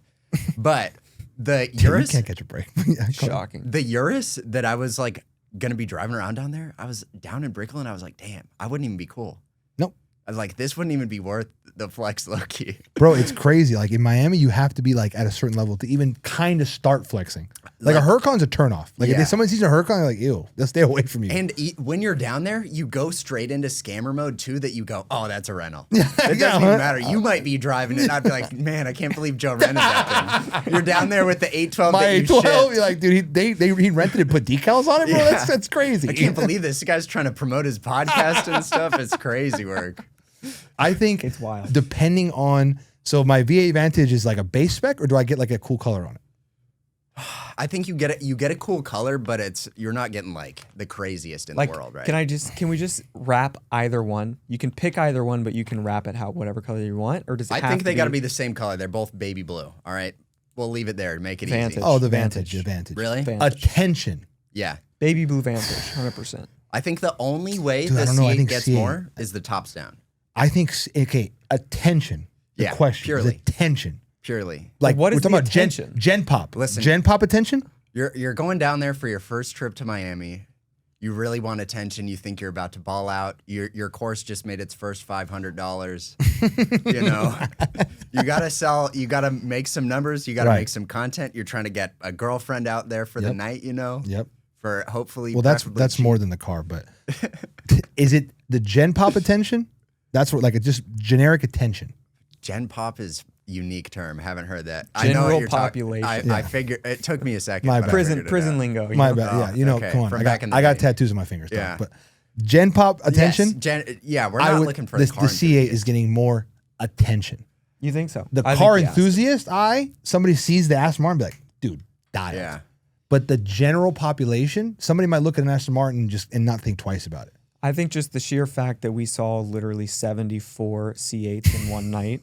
But the Dude, you Urus, can't catch a break. Yeah, go ahead. Shocking. the Urus that I was like gonna be driving around down there, I was down in Brickell and I was like, damn, I wouldn't even be cool. Nope. I was like, this wouldn't even be worth the flex low key. Bro, it's crazy. Like in Miami, you have to be like at a certain level to even kind of start flexing. Like a Huracan's a turnoff. Like Yeah. if someone sees a Huracan, you're like, ew, they'll stay away from you. And when you're down there, you go straight into scammer mode too. That you go, oh, that's a rental. It doesn't Yeah. even matter. You might be driving it, and I'd be like, man, I can't believe Joe rented that thing. You're down there with the 812 My that you 812, shipped. you're like, dude, he rented it and put decals on it, bro. Yeah. That's crazy. I can't believe this guy's trying to promote his podcast and stuff. It's crazy work. I think It's wild. Depending on, so my V8 Vantage is like a base spec, or do I get like a cool color on it? I think you get a cool color, but you're not getting like the craziest in Like, the world, right? can we just wrap either one? You can pick either one, but you can wrap it whatever color you want, or does it I have think to they got to be the same color. They're both baby blue. All right, we'll leave it there to make it Vantage. easy. Oh, the Vantage. Vantage. Really? Vantage. Attention. Yeah. baby blue Vantage, 100%. I think the only way Dude, I the don't know. I C8 think gets C8 more is the tops down. I think, okay, attention. The Yeah, question purely. is attention. Purely. Like, what is we're talking the about attention? Gen Pop. Listen. Gen Pop attention? You're going down there for your first trip to Miami. You really want attention. You think you're about to ball out. Your course just made its first $500. You know, you gotta sell. You gotta make some numbers. You gotta Right. make some content. You're trying to get a girlfriend out there for the Yep. night. You know, Yep. for hopefully. Well, that's preferably more cheap. than the car, but is it the Gen Pop attention? That's what, like, just generic attention. Gen Pop is unique term. Haven't heard that. I General know what you're population. I figured it took me a second. My but I bad. figured it Prison out. lingo. you My know? bad. Yeah, Oh, you know, okay. come on. From I back got, in the I got day. tattoos on my fingers. dog. Yeah. But Gen Pop attention. Yes, we're not looking for the, the car C8 is enthusiast. getting more attention. You think so? The I car think yes. enthusiast, somebody sees the Aston Martin and be like, dude, dialed. Yeah. But the general population, somebody might look at an Aston Martin and not think twice about it. I think just the sheer fact that we saw literally 74 C8s in one night.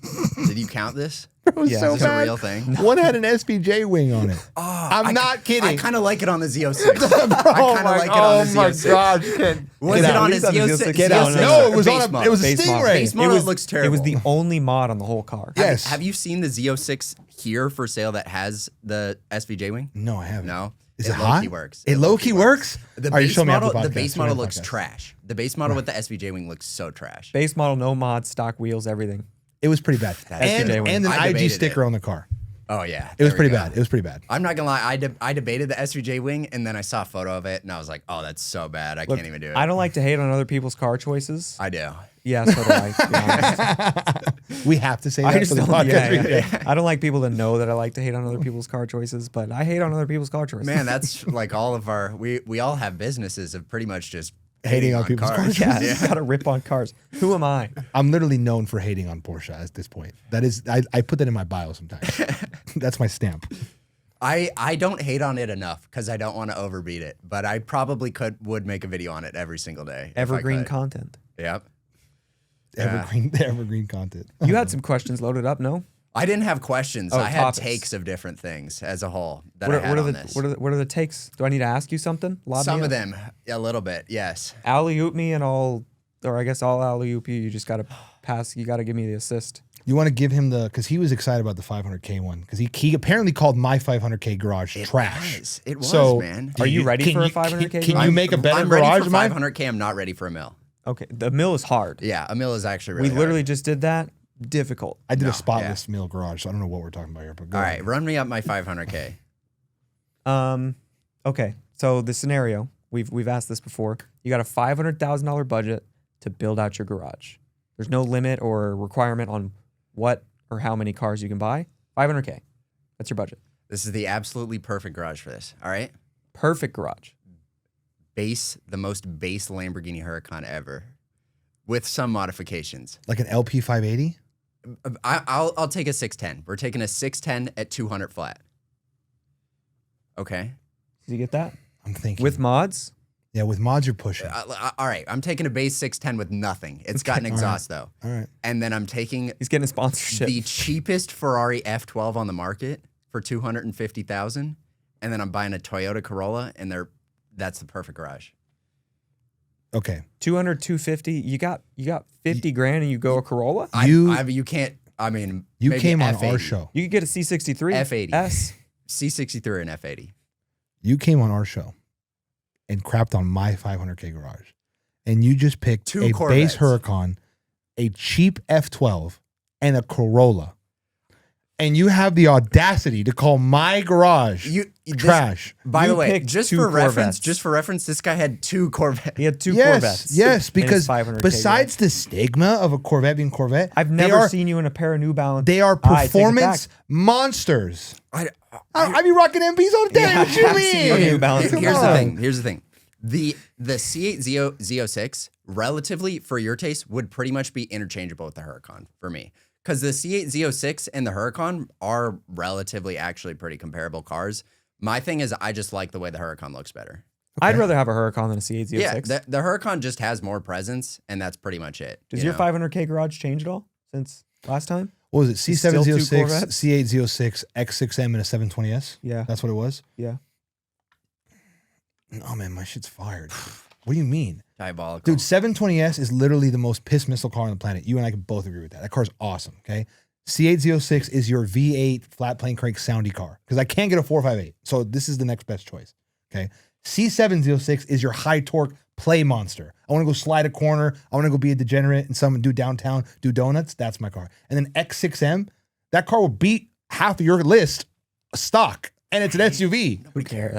Did you count this? It was Yeah, so Is this a bad. real thing? One had an SPJ wing on it. Oh, I'm not kidding. I kind of like it on the Z06. I kind of like it on the Z06. gosh. Was Get it out. on a At least on the Z06? Z06. Get out. Z06 No, it or was base on a, model? it was a Base model. Stingray. Base model looks terrible. It was the only mod on the whole car. Yes. Have you seen the Z06 here for sale that has the SVJ wing? No, I haven't. No. Is it low-key hot? works. It low-key works? The All right, you base show me after model, the the podcast. base Show me model after looks the podcast. trash. The base model with the SVJ wing looks so trash. Base model, no mods, stock wheels, everything. It was pretty bad. That's And, SPJ wing. and an I IG debated sticker it. on the car. Oh yeah, It was there we pretty go. bad. It was pretty bad. I'm not gonna lie. I debated the SVJ wing, and then I saw a photo of it, and I was like, "Oh, that's so bad. I Look, can't even do it." I don't like to hate on other people's car choices. I do. Yeah, so do I, to be honest. We have to say that I just for the don't, podcast. yeah. I don't like people to know that I like to hate on other people's car choices, but I hate on other people's car choices. Man, that's like all of our. We all have businesses of pretty much just Hating on people's cars. yeah, Yeah. you gotta rip on cars. Who am I? I'm literally known for hating on Porsche at this point. That is, I put that in my bio sometimes. That's my stamp. I don't hate on it enough because I don't want to overbeat it, but I probably would make a video on it every single day. if I Evergreen could. content. Yep. Evergreen content. You had some questions loaded up, no? I didn't have questions. Oh, I had topics. takes of different things as a whole that What I are, had what, are on the, this. what are the takes? Do I need to ask you something? Lob Some me of up? them, a little bit, yes. Alley-oop me and I'll, or I guess I'll alley-oop you. You just gotta pass. You gotta give me the assist. You want to give him because he was excited about the 500K one because he apparently called my 500K garage trash. It was, So, man. Are you ready can for a you- 500K Can garage? you make a better I'm ready garage for than mine? 500K. I'm not ready for a mill. Okay, the mill is hard. Yeah, a mill is actually really We literally hard. just did that. difficult. I did a spotless meal garage, so I don't know what we're talking about here. But go All ahead. right, run me up my 500K. Okay. So the scenario, we've asked this before. You got a $500,000 budget to build out your garage. There's no limit or requirement on what or how many cars you can buy. 500K. That's your budget. This is the absolutely perfect garage for this. All right. Perfect garage. The most base Lamborghini Huracan ever, with some modifications. Like an LP 580? I'll take a 610. We're taking a 610 at 200 flat. Okay. Did you get that? I'm thinking. With mods? Yeah, with mods you're pushing. All right. I'm taking a base 610 with nothing. It's got an exhaust though. All right. And then I'm taking He's getting a sponsorship. the cheapest Ferrari F12 on the market for $250,000, and then I'm buying a Toyota Corolla, and that's the perfect garage. Okay. 200, 250. You got 50 grand and you go a Corolla? You can't. I mean, You maybe came on F80. our show. You could get a C63. F80. S. C63 and F80. You came on our show and crapped on my 500K garage. And you just picked Two a Corvettes. base Huracan, a cheap F12, and a Corolla. And you have the audacity to call my garage trash. By You the way, picked just two for Corvettes. reference, this guy had 2 Corvettes. He had two Yes, Corvettes. yes, in his because 500K besides garage. the stigma of a Corvette being Corvette, I've they never are- seen you in a pair of New Balance. They are I take it performance back. monsters. I be rocking MVs all the day. Yeah, What you I've seen you in mean? New Balance. Here's Come the on. thing. Here's the thing. The C8 Z06, relatively for your taste, would pretty much be interchangeable with the Huracan for me. Because the C8 Z06 and the Huracan are relatively actually pretty comparable cars. My thing is I just like the way the Huracan looks better. I'd rather have a Huracan than a C8 Z06. Yeah, the Huracan just has more presence, and that's pretty much it. Does you your know? 500K garage change at all since last time? What was it? Still two C706, Corvettes? C8 Z06, X6M, and a 720S? Yeah. That's what it was? Yeah. Oh, man, my shit's fired. What do you mean? Diabolical. Dude, 720S is literally the most piss missile car on the planet. You and I can both agree with that. That car's awesome, okay? C8 Z06 is your V8 flat plane crank soundy car because I can't get a 458. So this is the next best choice, okay? C7 Z06 is your high torque play monster. I want to go slide a corner. I want to go be a degenerate and do downtown, do donuts. That's my car. And then X6M, that car will beat half of your list stock, and it's an SUV. Who cares?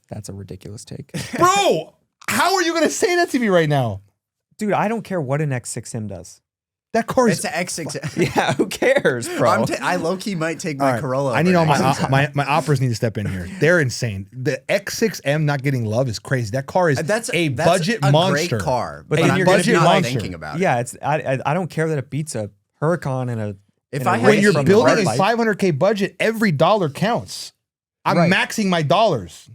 That's a ridiculous take. Bro, how are you going to say that to me right now? Dude, I don't care what an X6M does. That car is... It's an X6. Yeah, who cares, bro? I low-key might take All my right, Corolla. I need over all an X6. my operas need to step in here. They're insane. The X6M not getting love is crazy. That car is That's a budget a monster. great car, But but then I'm you're just gonna be not monster. thinking about it. Yeah, I don't care that it beats a Huracan and a. If and a I had race When you're from the building red a light. 500K budget, every dollar counts. I'm Right. maxing my dollars.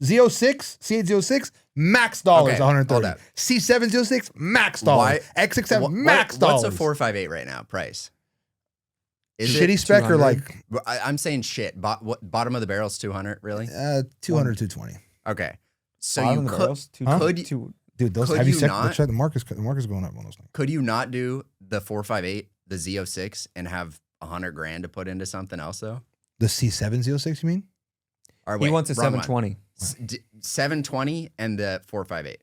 Z06, C8 Z06, max dollars, Okay, 130. hold up. C7 Z06, max dollars. X6M, max dollars. What's a 458 right now price? Is Shitty it? spec or 200? like I'm saying shit. What bottom of the barrel's 200, really? 200, 220. Okay. So Bottom you of the could barrels, could you- two- Dude, those Could heavy you sec. not? The market's going up on those things. could you not do the 458, the Z06, and have $100,000 to put into something else though? The C7 Z06, you mean? Or He wait, wants a wrong one. 720. 720 and the 458.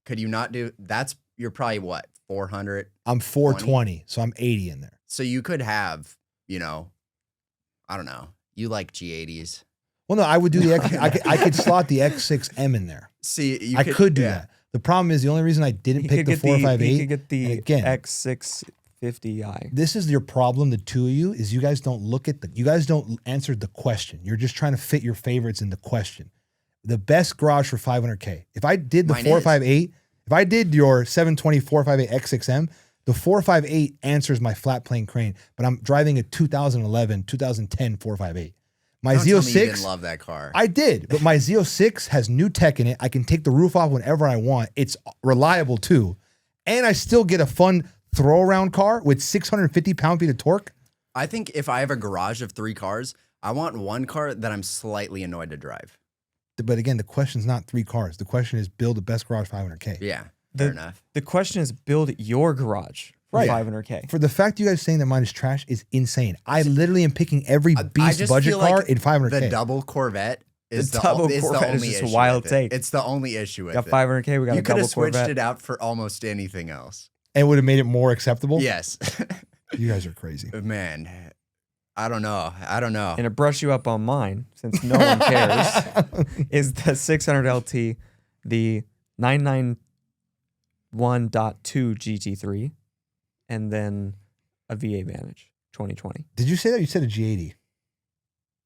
Could you not do? You're probably what 400. I'm 420, so I'm 80 in there. So you could have, I don't know. You like G80s. Well, no, I would do the X. I could slot the X6M in there. See, you I could do yeah. that. The problem is the only reason I didn't He pick could the get 458. He could get the and again, X650i. this is your problem. The two of you is you guys don't look at you guys don't answer the question. You're just trying to fit your favorites in the question. The best garage for 500K. If I did the Mine 458, if I did your 720 458 X6M, the 458 answers my flat plane crane, but I'm driving a 2011, 2010 458. My Don't tell me you Z06, didn't love that car. I did, but my Z06 has new tech in it. I can take the roof off whenever I want. It's reliable too. And I still get a fun throw around car with 650 pound-feet of torque. I think if I have a garage of 3 cars, I want one car that I'm slightly annoyed to drive. But again, the question's not 3 cars. The question is build the best garage 500K. Yeah, fair enough. The question is build your garage for Right. 500K. For the fact you guys saying that mine is trash is insane. I literally am picking every I beast just budget feel car like in 500K. The double Corvette is The the, double is the Corvette is only just a issue wild with it. take. It's the only issue with Got it. 500K. We got You a could double have switched Corvette. it out for almost anything else. And would have made it more acceptable. Yes. You guys are crazy. Man, I don't know. And to brush you up on mine, since no one cares, is the 600 LT, the 991.2 GT3, and then a V8 Vantage 2020. Did you say that? You said a G80.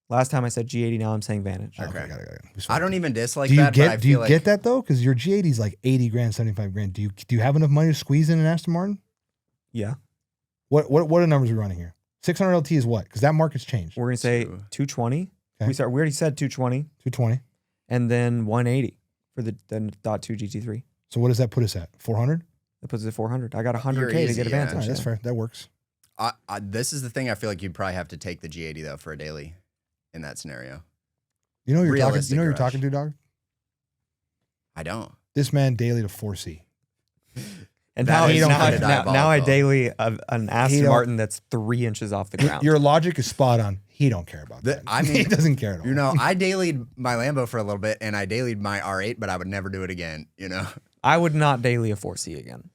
Last time I said G80, now I'm saying Vantage. Okay. Got it. I don't even dislike Do you that. but I get? Do you feel get that though? Because your G80 is like 80 grand, 75 grand. Do you have enough money to squeeze in an Aston Martin? Yeah. What are numbers we running here? 600 LT is what? Because that market's changed. We're going to say 220. Okay. We already said 220. 220. And then 180 for the .2 GT3. So what does that put us at? 400? That puts us at 400. I got 100K You're to easy, get a yeah. Vantage. All right, that's yeah. fair. That works. This is the thing. I feel like you'd probably have to take the G80 though for a daily in that scenario. You know who you're talking. Realistic You know who you're rush. talking to, dog. I don't. This man daily to 4C. And That now, is now, kinda now, now I diabolical. daily an Aston don't- Martin that's 3 inches off the ground. Your logic is spot on. He don't care about The- that. I mean, he doesn't care at all. You know, I dailied my Lambo for a little bit, and I dailied my R8, but I would never do it again. You know, I would not daily a 4C again.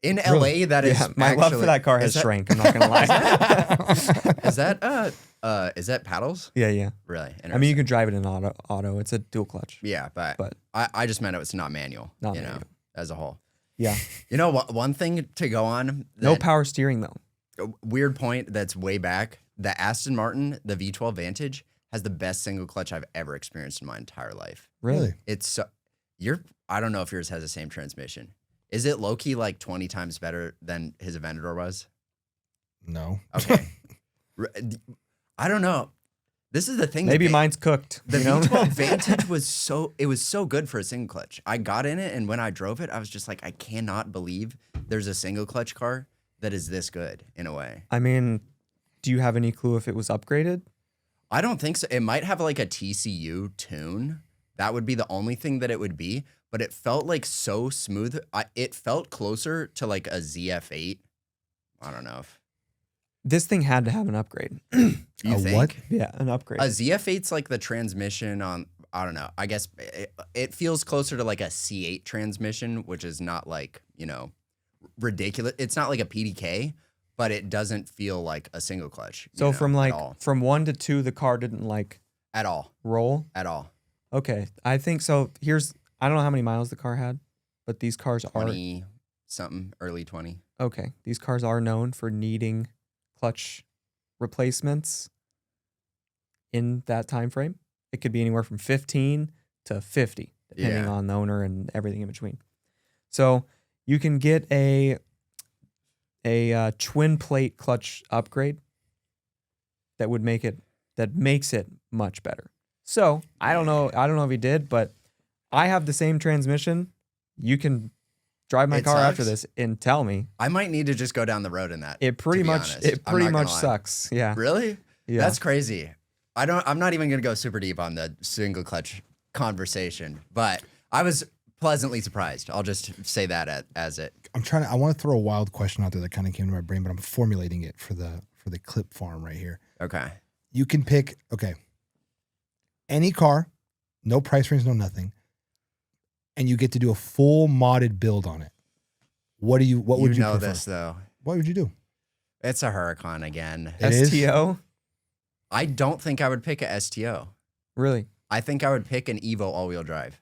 in Really? LA, that is Yeah, my love for that car has shrank. I'm not gonna lie. Is that paddles? yeah. Really? I mean, you can drive it in auto. It's a dual clutch. Yeah, but I just meant it was not manual. Not you know, manual. as a whole. Yeah. You know what? One thing to go on. No that- power steering though. a weird point that's way back. The Aston Martin, the V12 Vantage, has the best single clutch I've ever experienced in my entire life. Really? It's so, I don't know if yours has the same transmission. Is it low key like 20 times better than his Aventador was? No. Okay. I don't know. This is the thing. Maybe mine's cooked. The you know? V12 Vantage was so good for a single clutch. I got in it, and when I drove it, I was just like, I cannot believe there's a single clutch car that is this good in a way. I mean, do you have any clue if it was upgraded? I don't think so. It might have like a TCU tune. That would be the only thing that it would be. But it felt like so smooth. It felt closer to like a ZF8. I don't know if This thing had to have an upgrade. you A think. what? Yeah, an upgrade. A ZF8's like the transmission on. I don't know. I guess it feels closer to like a C8 transmission, which is not like, you know, ridiculous. It's not like a PDK, but it doesn't feel like a single clutch. So from like at all. from 1 to 2, the car didn't like At all. roll. Okay, I think so. I don't know how many miles the car had, but these cars are 20 something, early 20. okay. These cars are known for needing clutch replacements in that time frame. It could be anywhere from 15 to 50, depending Yeah. on the owner and everything in between. So you can get a twin plate clutch upgrade that makes it much better. So I don't know if he did, but I have the same transmission. You can drive my It car after sucks. this and tell me I might need to just go down the road in that. it pretty to be much honest. I'm not gonna lie. sucks. Yeah. Really? Yeah. That's crazy. I'm not even gonna go super deep on the single clutch conversation, but I was pleasantly surprised. I'll just say that as it. I want to throw a wild question out there that kind of came to my brain, but I'm formulating it for the clip farm right here. Okay. You can pick, any car, no price range, no nothing, and you get to do a full modded build on it. What would you know prefer? this though? What would you do? It's a Huracan again. It is? STO? I don't think I would pick a STO. Really? I think I would pick an Evo all-wheel drive.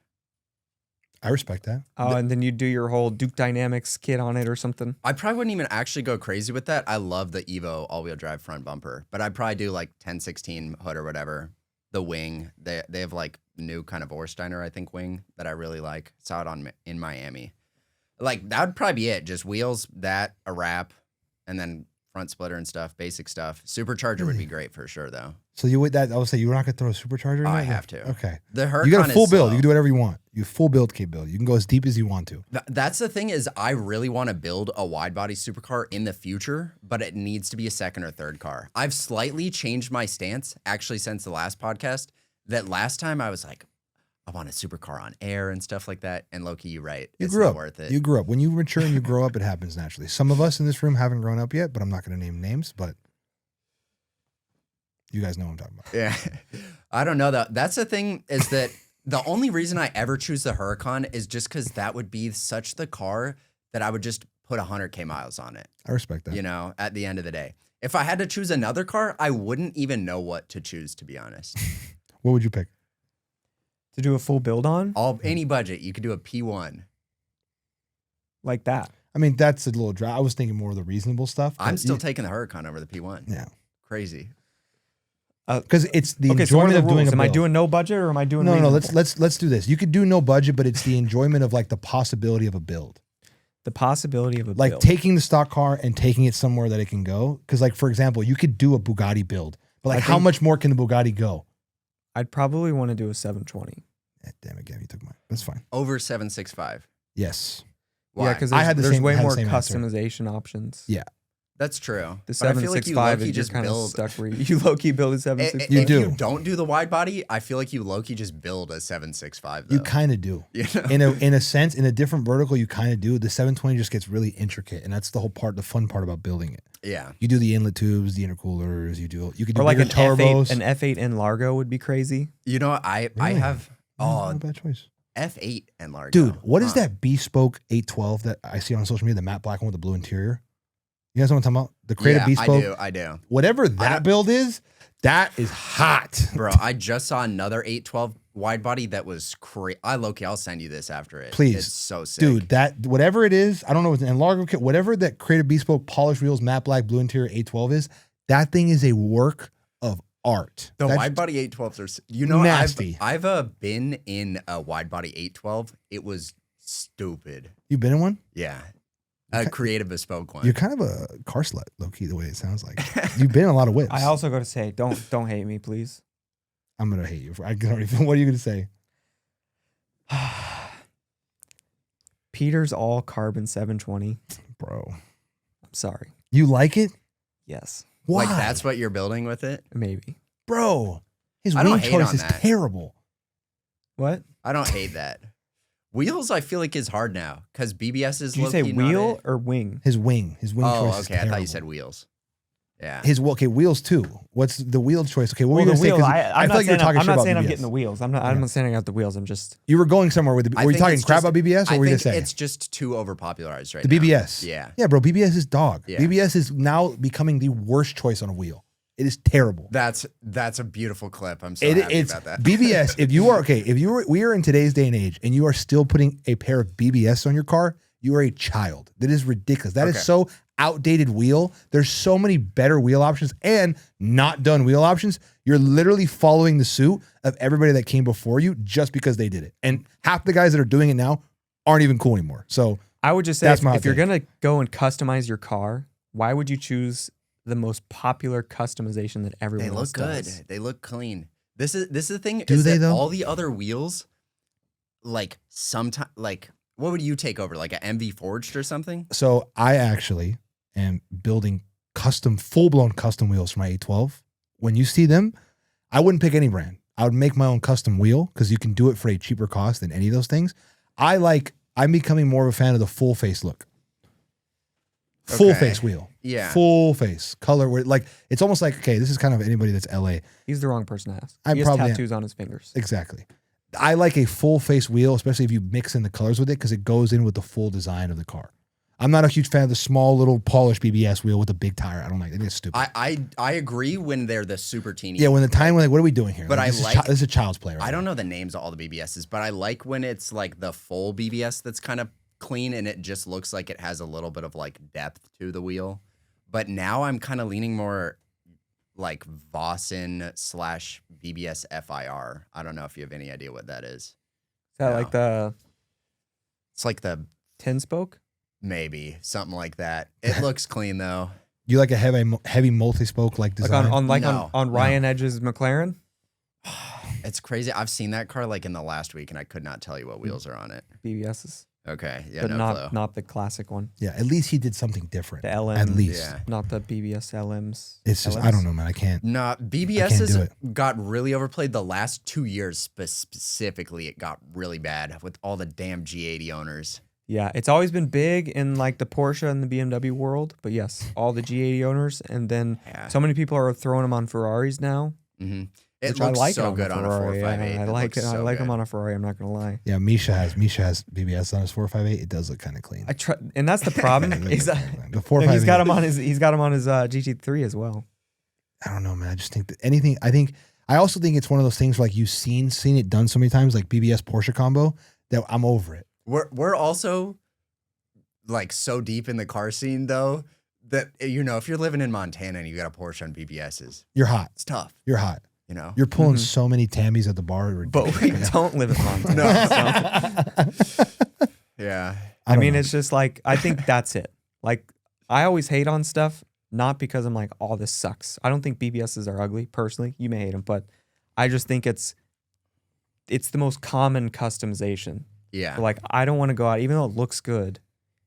I respect that. Oh, and then you do your whole Duke Dynamics kit on it or something. I probably wouldn't even actually go crazy with that. I love the Evo all-wheel drive front bumper, but I'd probably do like 1016 hood or whatever. The wing, they have like new kind of Orsteiner, I think, wing that I really like. Saw it in Miami. Like that would probably be it. Just wheels, that, a wrap, and then front splitter and stuff, basic stuff. Supercharger would be great for sure, though. So I would say you're not gonna throw a supercharger in I there? have to. Okay. The Huracan You got a full is build. slow. You can do whatever you want. You have full build capability. You can go as deep as you want to. That's the thing is I really want to build a wide body supercar in the future, but it needs to be a second or third car. I've slightly changed my stance actually since the last podcast. That last time I was like, I want a supercar on air and stuff like that. And Loki, you're right. You It's grew not up. worth it. You grew up. When you mature and you grow up, it happens naturally. Some of us in this room haven't grown up yet, but I'm not going to name names, but you guys know what I'm talking about. Yeah. I don't know though. That's the thing is that the only reason I ever choose the Huracan is just because that would be such the car that I would just put 100K miles on it. I respect that. You know, at the end of the day. If I had to choose another car, I wouldn't even know what to choose, to be honest. What would you pick? To do a full build on? Any budget, you could do a P1. Like that. I mean, that's a little dry. I was thinking more of the reasonable stuff. I'm still taking the Huracan over the P1. Yeah. Crazy. Because it's the Okay, so what are enjoyment the of doing rules? a Am I build. doing no budget or am I doing No, reasonable? let's do this. You could do no budget, but it's the enjoyment of like the possibility of a build. The possibility of a Like build. taking the stock car and taking it somewhere that it can go. Because like, for example, you could do a Bugatti build, but like I how think- much more can the Bugatti go? I'd probably want to do a 720. Damn it, Gavin, you took mine. That's fine. Over 765. Yes. Why? Yeah, because I had the there's same- way I had the more same answer. customization options. Yeah. That's true. The But I feel like you 765 low-key is just kind of build. stuck where you low-key build a 765. You If do. you don't do the wide body, I feel like you low-key just build a 765 though. You kind of do. You know? In a sense, in a different vertical, you kind of do. The 720 just gets really intricate, and that's the whole part, the fun part about building it. Yeah. You do the inlet tubes, the intercoolers. You could do Or like bigger an turbos. F8, an F8 in Largo would be crazy. You know, I Really? have Not a bad choice. F8 and Largo. Dude, what is Huh. that bespoke 812 that I see on social media? The matte black one with the blue interior. You guys know what I'm talking about? The creative Yeah, bespoke. I do. Whatever don't- that build is, that is hot. Bro, I just saw another 812 wide body that was crazy. I'll send you this after it. Please. It's so sick. Dude, that whatever it is, I don't know, in Largo kit, whatever that creative bespoke polished wheels, matte black, blue interior 812 is, that thing is a work of art. The That's- wide body 812s are, you know, Nasty. I've been in a wide body 812. It was stupid. You been in one? Yeah. A creative bespoke one. You're kind of a car slut, low key, the way it sounds like. You've been in a lot of whips. I also got to say, don't hate me, please. I'm gonna hate you. I can already. What are you gonna say? Peter's all carbon 720. Bro, I'm sorry. you like it? Yes, Why? Like that's what you're building with it? maybe. Bro, his I don't wing hate choice on is that. terrible. What? I don't hate that. Wheels, I feel like is hard now because BBS is. Did you say low-key not wheel it. or wing? His wing Oh, choice is okay. I thought terrible. you said wheels. Yeah. Okay, wheels too. What's the wheel choice? Okay, what were you the gonna say? 'Cause wheels. I I'm feel like you're talking shit not about saying I'm BBS. getting the wheels. I'm not saying I got the wheels. I'm just. You were going somewhere with the. I Were you think talking it's crap just- about BBS, or I were you think gonna say it's just too overpopularized right the now. BBS? Yeah. Yeah, bro. BBS is dog. Yeah. BBS is now becoming the worst choice on a wheel. It is terrible. That's a beautiful clip. I'm so happy It's about that. BBS. If you are okay, we are in today's day and age, and you are still putting a pair of BBS on your car, you are a child. That is ridiculous. That is Okay. so outdated wheel. There's so many better wheel options and not done wheel options. You're literally following the suit of everybody that came before you just because they did it. And half the guys that are doing it now aren't even cool anymore. So I would just say That's my if you're thing. gonna go and customize your car, why would you choose the most popular customization that everyone They look else good. does? They look clean. This is the thing. Do is they, that though? All the other wheels, like sometimes, like what would you take over? Like an MV forged or something? So I actually am building full-blown custom wheels for my 812. When you see them, I wouldn't pick any brand. I would make my own custom wheel because you can do it for a cheaper cost than any of those things. I'm becoming more of a fan of the full face look. Full Okay. face wheel. Yeah. Full face color. Where like it's almost like, okay, this is kind of anybody that's LA. He's the wrong person to ask. I He has probably am. tattoos on his fingers. Exactly. I like a full face wheel, especially if you mix in the colors with it, because it goes in with the full design of the car. I'm not a huge fan of the small little polished BBS wheel with a big tire. I don't like it. It's stupid. I agree when they're the super teeny. Yeah, when the time, like, what are we doing here? But Like, I this is like- this is a child's play. Right I now. don't know the names of all the BBSs, but I like when it's like the full BBS that's kind of clean and it just looks like it has a little bit of like depth to the wheel. But now I'm kind of leaning more like Vossen / BBS FIR. I don't know if you have any idea what that is. Is that No. like the It's like the 10 spoke? maybe something like that. It looks clean though. You like a heavy multi-spoke like Like design? on Ryan Edge's McLaren? It's crazy. I've seen that car like in the last week and I could not tell you what wheels are on it. BBS's. Okay. Yeah, but no clue. not the classic one. Yeah, at least he did something different. The LM. At least. Yeah. Not the BBS LMs. It's just, I don't know, man. I can't. Nah, I can't BBS's do it. got really overplayed the last 2 years. Specifically, it got really bad with all the damn G80 owners. Yeah, it's always been big in like the Porsche and the BMW world, but yes, all the G80 owners, and then Yeah. so many people are throwing them on Ferraris now. hmm It which I looks like so it good on a Ferrari. 458. Yeah, I It like looks it. I so like them good. on a Ferrari. I'm not gonna lie. Yeah, Misha has BBS on his 458. It does look kind of clean. And that's the problem. Is that The no, 458. he's got him on his GT3 as well. I don't know, man. I just think that anything. I also think it's one of those things where, like, you've seen it done so many times, like BBS Porsche combo, that I'm over it. We're also like so deep in the car scene though that if you're living in Montana and you got a Porsche on BBSs, You're hot. it's tough. You're hot. You know. You're pulling so many Tammys at the bar. But we don't live in Montana. So. Yeah. I mean, it's just like, I think that's it. Like, I always hate on stuff, not because I'm like, oh, this sucks. I don't think BBSs are ugly, personally. You may hate them, but I just think it's the most common customization. Yeah. So, like, I don't want to go out, even though it looks good.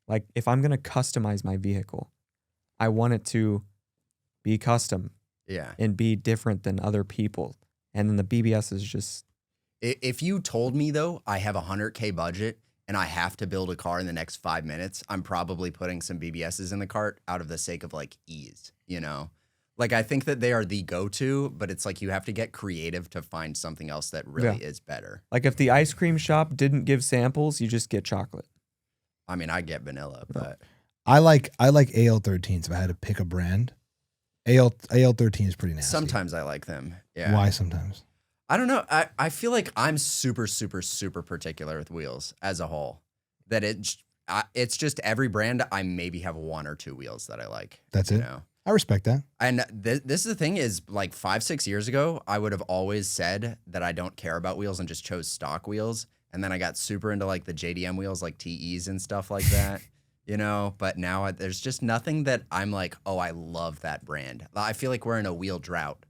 Like, if I'm going to customize my vehicle, I want it to be custom. Yeah. And be different than other people. And then the BBS is just... If you told me, though, I have a $100K budget and I have to build a car in the next 5 minutes, I'm probably putting some BBSs in the cart out of the sake of, like, ease, Like, I think that they are the go-to, but it's like you have to get creative to find something else that really is better. Like, if the ice cream shop didn't give samples, you just get chocolate. I mean, I get vanilla, but... I like AL13s if I had to pick a brand. AL13 is pretty nasty. Sometimes I like them. Yeah. Why sometimes? I don't know. I feel like I'm super, super, super particular with wheels as a whole. That it's just every brand, I maybe have one or two wheels that I like. That's it? I respect that. And this is the thing is, like 5-6 years ago, I would have always said that I don't care about wheels and just chose stock wheels. And then I got super into like the JDM wheels, like TEs and stuff like that. But now there's just nothing that I'm like, oh, I love that brand. I feel like we're in a wheel drought.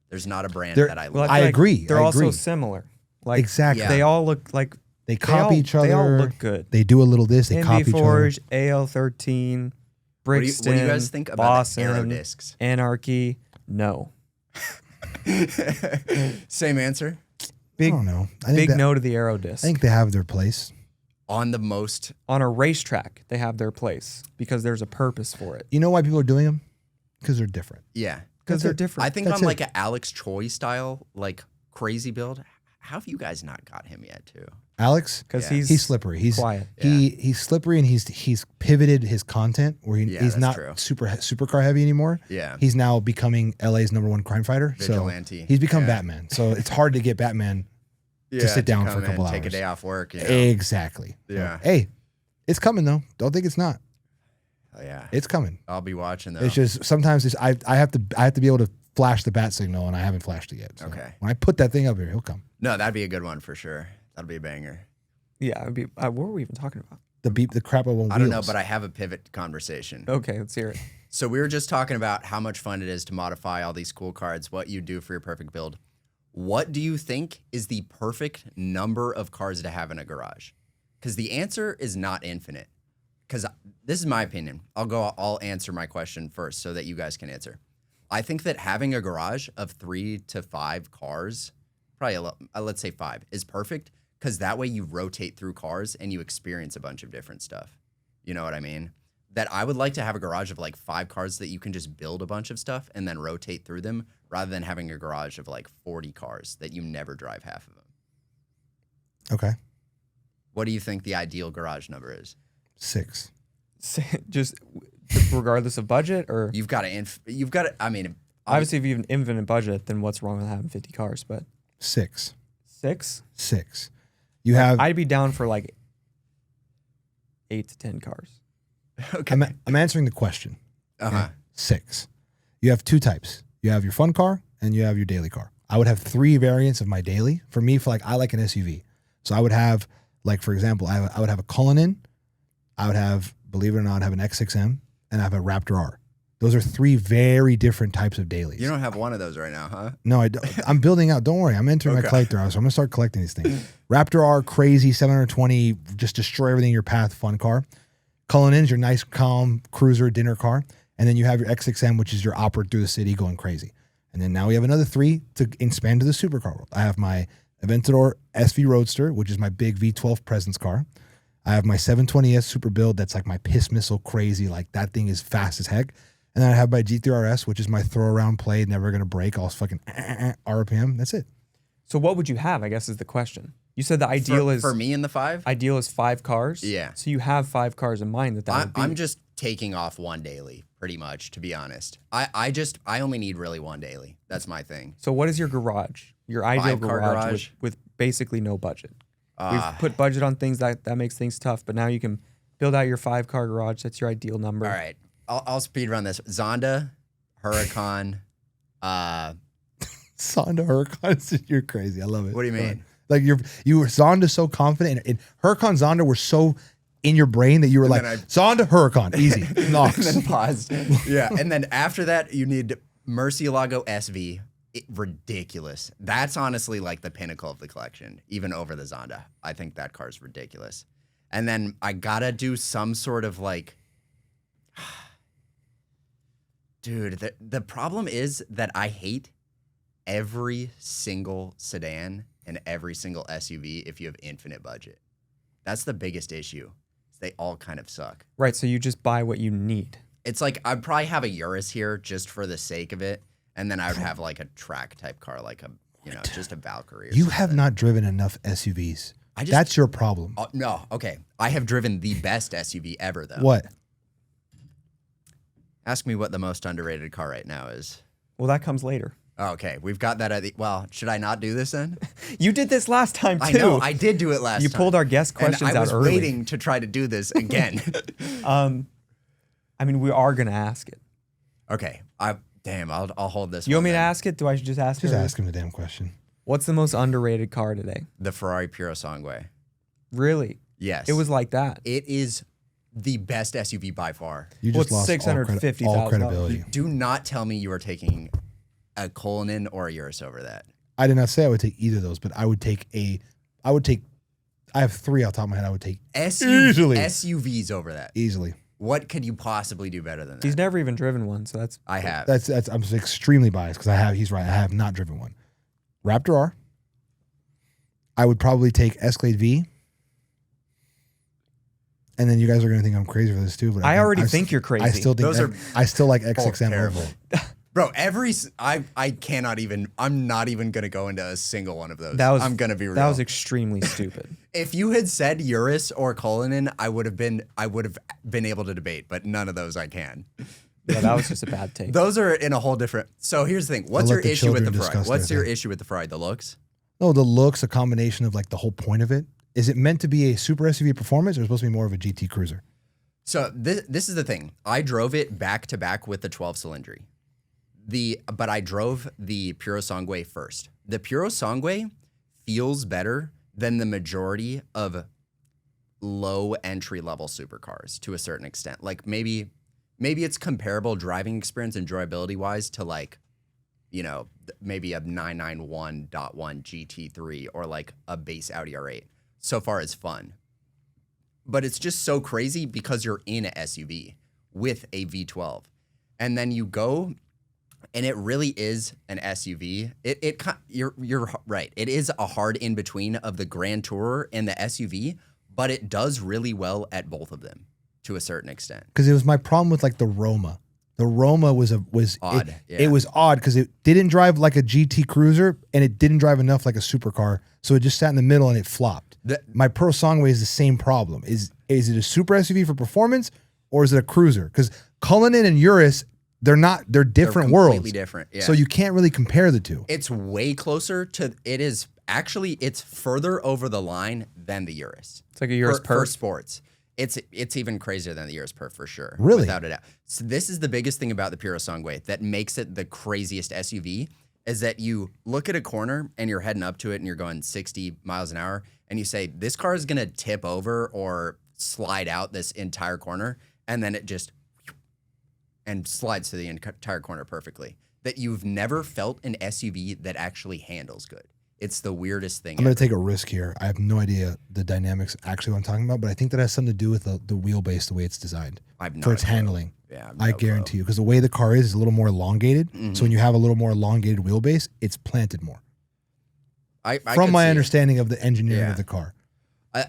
There's not a brand that I love. Well, I agree. They're I also agree. similar. Like, exactly. They all look like... They copy each other. They all look good. They do a little this. They copy each other. Forge, AL13, Brixton, What do you guys think about Boston, the aero discs? Anarchy. No. Same answer. I don't know. Big no to the aero disc. I think they have their place. On a racetrack, they have their place because there's a purpose for it. You know why people are doing them? Because they're different. Yeah. Because they're different. I think on like an Alex Choi style, like crazy build. How have you guys not got him yet, too? Alex? Because he's slippery. He's quiet. He's slippery, and he's pivoted his content where he's not supercar heavy anymore. Yeah. He's now becoming LA's #1 crime fighter. Vigilante. So he's become Batman. So it's hard to get Batman to sit down for a couple hours. Take a day off work. Exactly. Yeah. So, hey, it's coming though. Don't think it's not. Oh, yeah. It's coming. I'll be watching though. It's just sometimes I have to be able to flash the bat signal, and I haven't flashed it yet. So okay. When I put that thing up here, he'll come. No, that'd be a good one for sure. That'd be a banger. Yeah, it'd be. What were we even talking about? The crap on wheels. I don't know, but I have a pivot conversation. Okay, let's hear it. So we were just talking about how much fun it is to modify all these cool cards, what you do for your perfect build. What do you think is the perfect number of cars to have in a garage? Because the answer is not infinite. Because this is my opinion. I'll answer my question first so that you guys can answer. I think that having a garage of 3 to 5 cars, probably let's say 5, is perfect. Because that way you rotate through cars and you experience a bunch of different stuff. You know what I mean? That I would like to have a garage of like 5 cars that you can just build a bunch of stuff and then rotate through them, rather than having a garage of like 40 cars that you never drive half of them. Okay. What do you think the ideal garage number is? 6. Just regardless of budget, or You've got to, I mean, obviously if you have an infinite budget, then what's wrong with having 50 cars? But 6. 6? 6. You have. I'd be down for like 8 to 10 cars. Okay. I'm answering the question. Uh-huh. 6. You have 2 types. You have your fun car and you have your daily car. I would have 3 variants of my daily. For me, I like an SUV. So I would have, like, for example, I would have a Cullinan. I would have, believe it or not, have an X6M, and I have a Raptor R. Those are 3 very different types of dailies. You don't have one of those right now, huh? No, I don't. I'm building out. Don't worry. I'm entering my collector house. So I'm going to start collecting these things. Raptor R, crazy, 720, just destroy everything in your path, fun car. Cullinan's your nice, calm cruiser dinner car. And then you have your X6M, which is your opera through the city going crazy. And then now we have another 3 to expand to the supercar world. I have my Aventador SV Roadster, which is my big V12 presence car. I have my 720S Super Build. That's like my piss missile crazy. Like, that thing is fast as heck. And then I have my G3 RS, which is my throw around play, never going to break, all fucking RPM. That's it. So what would you have, I guess is the question. You said the ideal is... For me in the 5? Ideal is 5 cars? Yeah. So you have 5 cars in mind that would be... I'm just taking off one daily, pretty much, to be honest. I only need really one daily. That's my thing. So what is your garage? Your ideal 5-car garage with basically no budget. We've put budget on things that makes things tough, but now you can build out your 5-car garage. That's your ideal number. All right. I'll speed run this. Zonda, Huracan. Zonda Huracan, you're crazy. I love it. What do you mean? Like you were Zonda so confident, and Huracan Zonda were so in your brain that you were like Zonda Huracan, easy, knocks. And then paused. Yeah, and then after that, you need Murcielago SV. Ridiculous. That's honestly like the pinnacle of the collection, even over the Zonda. I think that car's ridiculous. And then I gotta do some sort of like. Dude, the problem is that I hate every single sedan and every single SUV if you have infinite budget. That's the biggest issue. They all kind of suck. Right, so you just buy what you need. It's like I'd probably have a Urus here just for the sake of it, and then I would have like a track type car, like just a Valkyrie. You have not driven enough SUVs. That's your problem. No, okay. I have driven the best SUV ever, though. What? Ask me what the most underrated car right now is. Well, that comes later. Okay, we've got that. Well, should I not do this then? You did this last time, too. I know, I did do it last time. You pulled our guest questions out early. I was waiting to try to do this again. I mean, we are going to ask it. Okay. I'll hold this You one want me to then. ask it? Do I just ask it? Just ask him the damn question. What's the most underrated car today? The Ferrari Purosangue. Really? Yes. It was like that. It is the best SUV by far. You just Well, lost $650,000. all credibility. Do not tell me you are taking a Cullinan or a Urus over that. I did not say I would take either of those, but I would take I have 3 off the top of my head I would take easily. SUVs over that. Easily. What could you possibly do better than that? He's never even driven one, so that's... I have. That's I'm extremely biased because he's right. I have not driven one. Raptor R. I would probably take Escalade V. And then you guys are going to think I'm crazy for this too, but I already think you're crazy. I still think I still like both XXM terrible. over. Bro, I cannot even, I'm not even going to go into a single one of those. I'm going to be real. That was extremely stupid. If you had said Urus or Cullinan, I would have been able to debate, but none of those I can. Yeah, that was just a bad take. Those are in a whole different. So here's the thing. What's your issue with the Ferrari? What's your issue with the Ferrari? The looks? No, the looks, a combination of like the whole point of it. Is it meant to be a super SUV performance or is it supposed to be more of a GT cruiser? So this is the thing. I drove it back to back with the 12-cylinder. But I drove the Purosangue first. The Purosangue feels better than the majority of low entry level supercars to a certain extent. Like maybe it's comparable driving experience and enjoyability wise to like, maybe a 991.1 GT3 or like a base Audi R8 so far as fun. But it's just so crazy because you're in an SUV with a V12 and then you go and it really is an SUV. You're right. It is a hard in between of the Grand Tourer and the SUV, but it does really well at both of them to a certain extent. Because it was my problem with like the Roma. The Roma was odd. It was odd because it didn't drive like a GT cruiser and it didn't drive enough like a supercar, so it just sat in the middle and it flopped. My Purosangue is the same problem. Is it a super SUV for performance or is it a cruiser? Because Cullinan and Urus, they're different worlds. Completely different. Yeah. So you can't really compare the two. It's way closer to. It's further over the line than the Urus. It's like a Urus for Perf. sports. It's even crazier than the Urus Perf for sure. Really? Without a doubt. So this is the biggest thing about the Purosangue that makes it the craziest SUV is that you look at a corner and you're heading up to it and you're going 60 miles an hour and you say, this car is going to tip over or slide out this entire corner. And then it just and slides to the entire corner perfectly. That you've never felt an SUV that actually handles good. It's the weirdest thing. I'm going to take a risk here. I have no idea the dynamics actually what I'm talking about, but I think that has something to do with the wheelbase, the way it's designed for its handling. Yeah, I guarantee you, because the way the car is a little more elongated. Mm-hmm. So when you have a little more elongated wheelbase, it's planted more. From my understanding of the engineering of the car.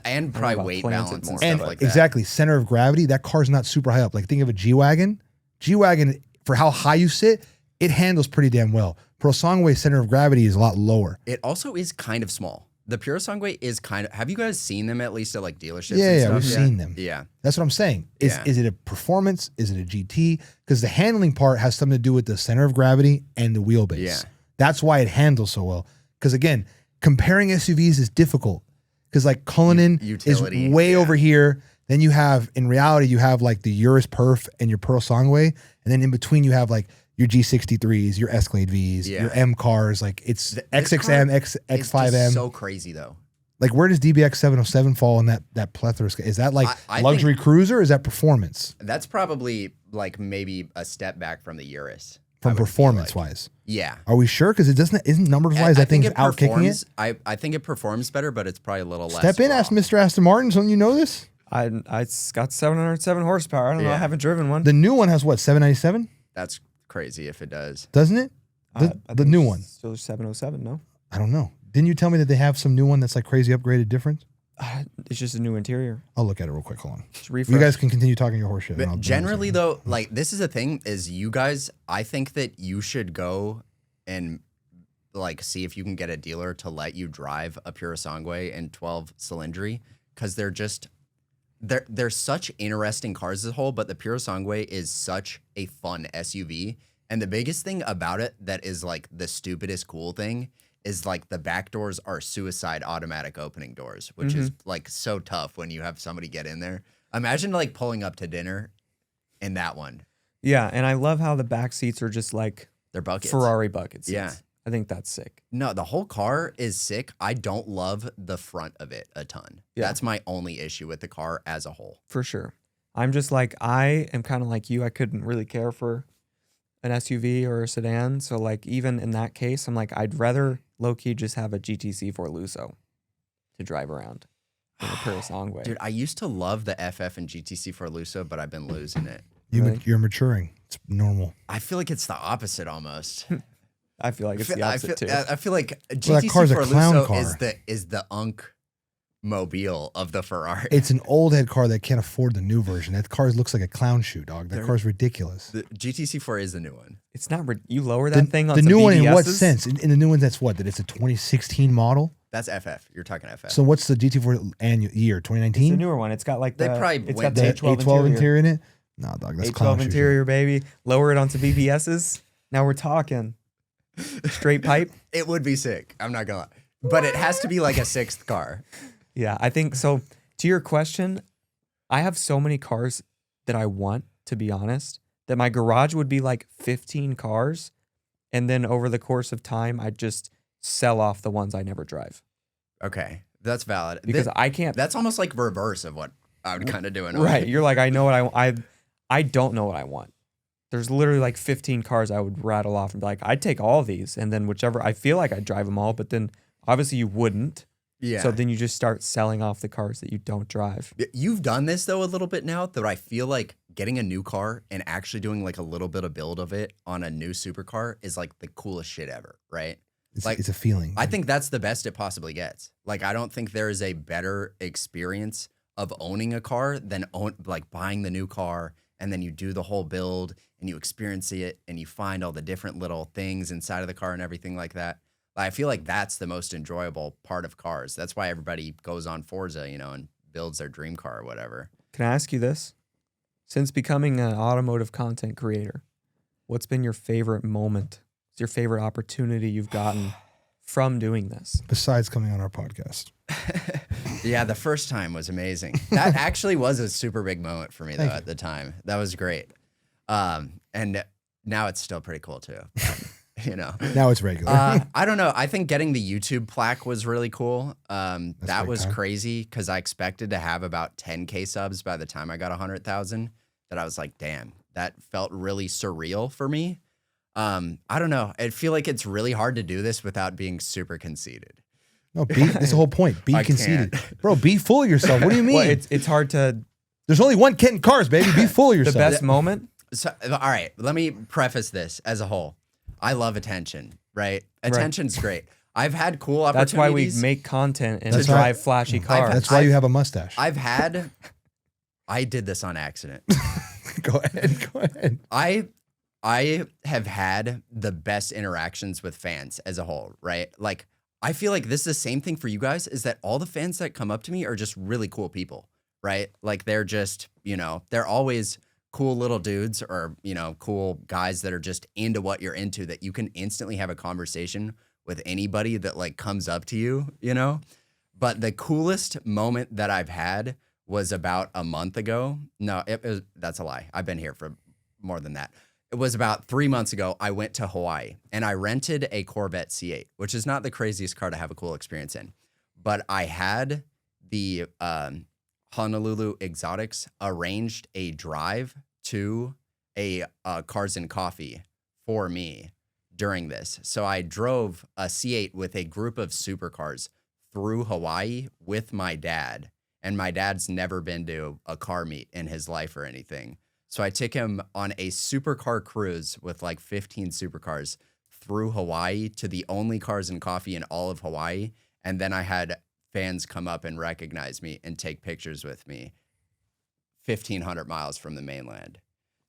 And probably weight balance and stuff like that. Exactly. Center of gravity, that car's not super high up. Like think of a G-Wagon. G-Wagon for how high you sit, it handles pretty damn well. Purosangue center of gravity is a lot lower. It also is kind of small. The Purosangue is kind of. Have you guys seen them at least at like dealerships? Yeah, and yeah, stuff? we've seen them. Yeah, That's what I'm saying. Is it a performance? Is it a GT? Because the handling part has something to do with the center of gravity and the wheelbase. Yeah. That's why it handles so well. Because again, comparing SUVs is difficult. Because like Cullinan Utility, is way over here. Then you have, in reality, you have like the Urus Perf and your Purosangue. And then in between you have like your G63s, your Escalade Vs, your M cars. Like it's This XXM, car X5M. is just so crazy though. Like where does DBX 707 fall in that plethora? Is that like I luxury cruiser or is that performance? That's probably like maybe a step back from the Urus. From performance wise. Yeah. Are we sure? Because isn't numbers wise that thing's out kicking it? I think it performs better, but it's probably a little less. Step in, raw. ask Mr. Aston Martin. Don't you know this? It's got 707 horsepower. I don't know. I Yeah. haven't driven one. The new one has what, 797? That's crazy if it does. Doesn't it? I The think new it's one. Still 707, no? I don't know. Didn't you tell me that they have some new one that's like crazy upgraded difference? It's just a new interior. I'll look at it real quick. Hold on. Just refresh. You guys can continue talking your horse shit. and But I'll- generally though, like this is the thing is you guys, I think that you should go and like see if you can get a dealer to let you drive a Purosangue and 12 cylindry because they're such interesting cars as a whole, but the Purosangue is such a fun SUV. And the biggest thing about it that is like the stupidest cool thing is like the back doors are suicide automatic opening doors, which is like so tough when you have somebody get in there. Imagine like pulling up to dinner in that one. Yeah, and I love how the back seats are just like They're buckets. Ferrari bucket seats. Yeah. I think that's sick. No, the whole car is sick. I don't love the front of it a ton. Yeah. That's my only issue with the car as a whole. For sure. I'm just like, I am kind of like you. I couldn't really care for an SUV or a sedan. So like even in that case, I'm like, I'd rather low-key just have a GTC for Lusso to drive around than a Purosangue. Dude, I used to love the FF and GTC for Lusso, but I've been losing it. You're maturing. It's normal. I feel like it's the opposite almost. I feel like it's the opposite too. I feel like that GTC car's a for clown Lusso car. is the Unk mobile of the Ferrari. It's an old head car that can't afford the new version. That car looks like a clown shoe, dog. That car's ridiculous. The GTC4 is the new one. It's not. You lower that thing on the some new one in what BBSs? sense? In the new one, that's what? That it's a 2016 model? That's FF. You're talking FF. So what's the GT4 annual year? It's the 2019? newer one. It's got like They the. probably It's went got the to The A12 A12 interior. interior in it? Nah, dog, that's clown A12 shoe. interior, baby. Lower it onto BBSs. Now we're talking. Straight pipe. It would be sick. I'm not gonna lie. But it has to be like a sixth car. Yeah, I think so. To your question, I have so many cars that I want, to be honest, that my garage would be like 15 cars. And then over the course of time, I'd just sell off the ones I never drive. Okay. That's valid. Because I can't. That's almost like reverse of what I would kind of do in a Right. way. You're like, I know what I don't know what I want. There's literally like 15 cars I would rattle off and be like, I'd take all of these. And then whichever, I feel like I'd drive them all, but then obviously you wouldn't. Yeah. So then you just start selling off the cars that you don't drive. You've done this though a little bit now that I feel like getting a new car and actually doing like a little bit of build of it on a new supercar is like the coolest shit ever, right? It's a feeling. I think that's the best it possibly gets. Like I don't think there is a better experience of owning a car than like buying the new car and then you do the whole build and you experience it and you find all the different little things inside of the car and everything like that. I feel like that's the most enjoyable part of cars. That's why everybody goes on Forza, you know, and builds their dream car or whatever. Can I ask you this? Since becoming an automotive content creator, what's been your favorite moment? What's your favorite opportunity you've gotten from doing this? Besides coming on our podcast. Yeah, the first time was amazing. That actually was a super big moment for me though at the time. That was great. And now it's still pretty cool too. You know, Now it's regular. I don't know. I think getting the YouTube plaque was really cool. That big was time. crazy because I expected to have about 10K subs by the time I got 100,000. That I was like, damn, that felt really surreal for me. I don't know. I feel like it's really hard to do this without being super conceited. No, that's the whole point. Be I conceited. can't. Bro, be full of yourself. What do you mean? Well, it's hard to. There's only one kit in cars, baby. Be full of The yourself. best moment. So, all right, let me preface this as a whole. I love attention, right? Attention's great. I've had cool opportunities. That's why we make content and That's drive right. flashy cars. That's why you have a mustache. I did this on accident. Go ahead. I have had the best interactions with fans as a whole, right? Like, I feel like this is the same thing for you guys, is that all the fans that come up to me are just really cool people, right? Like, they're just, they're always cool little dudes or, cool guys that are just into what you're into, that you can instantly have a conversation with anybody that like comes up to you, But the coolest moment that I've had was about a month ago. No, that's a lie. I've been here for more than that. It was about 3 months ago. I went to Hawaii and I rented a Corvette C8, which is not the craziest car to have a cool experience in. But I had the Honolulu Exotics arranged a drive to a Cars and Coffee for me during this. So I drove a C8 with a group of supercars through Hawaii with my dad. And my dad's never been to a car meet in his life or anything. So I took him on a supercar cruise with like 15 supercars through Hawaii to the only Cars and Coffee in all of Hawaii. And then I had fans come up and recognize me and take pictures with me 1,500 miles from the mainland.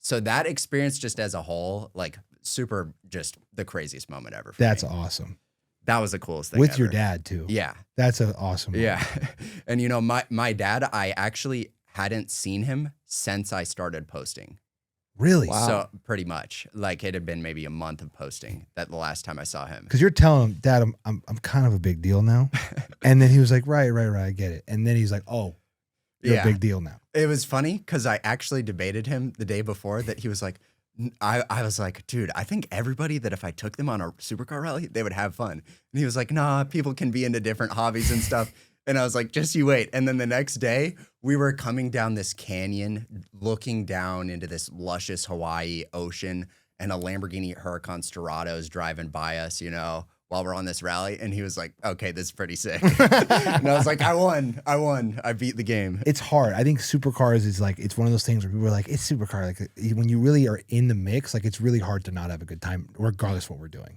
So that experience just as a whole, like super, just the craziest moment ever for That's me. awesome. That was the coolest thing With ever. your dad too. Yeah. That's an awesome moment. Yeah. And my dad, I actually hadn't seen him since I started posting. Really? Wow. So pretty much, like it had been maybe a month of posting that the last time I saw him. Because you're telling him, Dad, I'm kind of a big deal now. And then he was like, right, I get it. And then he's like, oh, you're a big deal now. It was funny because I actually debated him the day before that he was like, I was like, dude, I think everybody that if I took them on a supercar rally, they would have fun. And he was like, nah, people can be into different hobbies and stuff. And I was like, just you wait. And then the next day, we were coming down this canyon, looking down into this luscious Hawaii ocean, and a Lamborghini Huracán Dorado's driving by us, while we're on this rally. And he was like, okay, this is pretty sick. And I was like, I won. I beat the game. It's hard. I think supercars is like, it's one of those things where people are like, it's supercar. Like when you really are in the mix, like it's really hard to not have a good time, regardless of what we're doing.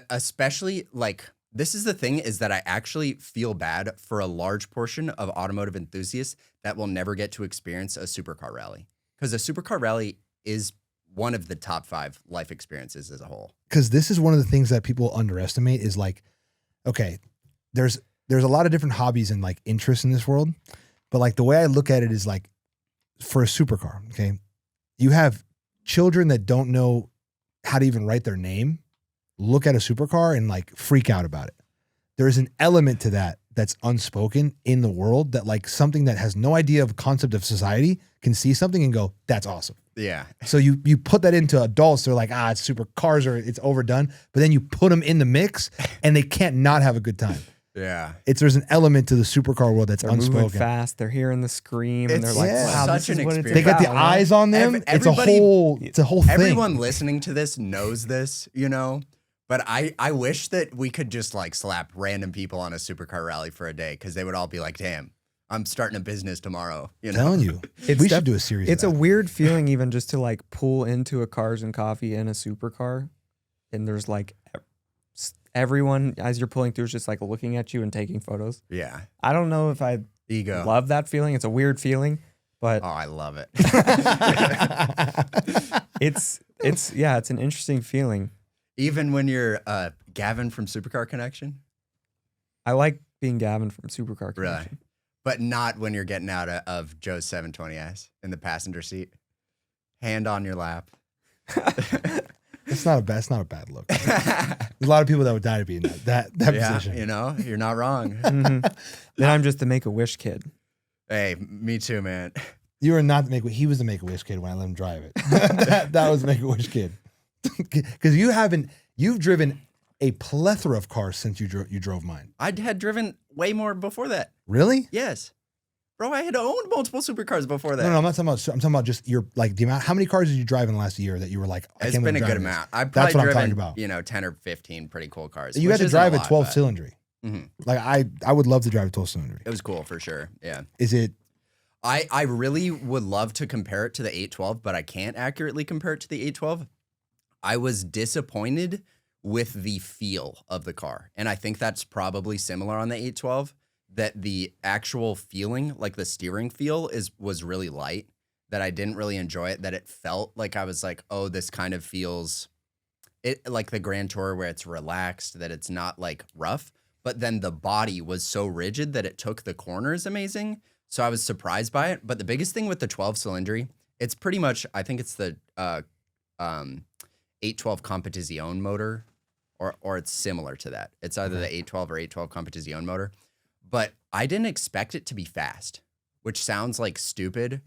Especially like, this is the thing, is that I actually feel bad for a large portion of automotive enthusiasts that will never get to experience a supercar rally. Because a supercar rally is one of the top 5 life experiences as a whole. Because this is one of the things that people underestimate is like, okay, there's a lot of different hobbies and like interests in this world. But like the way I look at it is like, for a supercar, okay, you have children that don't know how to even write their name look at a supercar and like freak out about it. There's an element to that that's unspoken in the world, that like something that has no idea of concept of society can see something and go, that's awesome. Yeah. So you put that into adults, they're like, it's supercars or it's overdone. But then you put them in the mix and they can't not have a good time. Yeah. There's an element to the supercar world that's They're unspoken. moving fast. They're hearing the scream, and It's they're like, yeah, "Wow, such this is an what it's experience. They got the about, huh?" eyes on them. It's a whole thing. Everyone listening to this knows this, But I wish that we could just like slap random people on a supercar rally for a day, because they would all be like, damn, I'm starting a business tomorrow. I'm telling you. It's We should do a series It's of a that. weird feeling even just to like pull into a Cars and Coffee in a supercar, and there's like everyone as you're pulling through is just like looking at you and taking photos. Yeah. I don't know if I Ego. love that feeling. It's a weird feeling, but Oh, I love it. it's an interesting feeling. Even when you're Gavin from Supercar Connection? I like being Gavin from Supercar Really? Connection. But not when you're getting out of Joe's 720S in the passenger seat. Hand on your lap. It's not a bad look. There's a lot of people that would die to be in that Yeah, position. you're not wrong. Mhm. Then I'm just the Make-A-Wish kid. Hey, me too, man. You were not the He was the Make-A-Wish kid when I let him drive it. that was the Make-A-Wish kid. Because you've driven a plethora of cars since you drove mine. I had driven way more before that. Really? Yes. Bro, I had owned multiple supercars before that. No, I'm not talking about. I'm talking about just your like the amount. How many cars did you drive in the last year that you were like? It's been a good amount. I've That's probably what I'm driven, talking about. 10 or 15 pretty cool cars. You which had to isn't drive a lot, 12 but- cylinder. Mhm. Like I would love to drive a 12 cylinder. It was cool for sure. Yeah. Is it? I really would love to compare it to the 812, but I can't accurately compare it to the 812. I was disappointed with the feel of the car. And I think that's probably similar on the 812, that the actual feeling, like the steering feel was really light. that I didn't really enjoy it, that it felt like I was like, oh, this kind of feels it like the Grand Tour where it's relaxed, that it's not like rough, but then the body was so rigid that it took the corners amazing. So I was surprised by it. But the biggest thing with the 12-cylinder, it's pretty much, I think it's the 812 Competizione motor, or it's similar to that. It's either the 812 or 812 Competizione motor. But I didn't expect it to be fast, which sounds like stupid,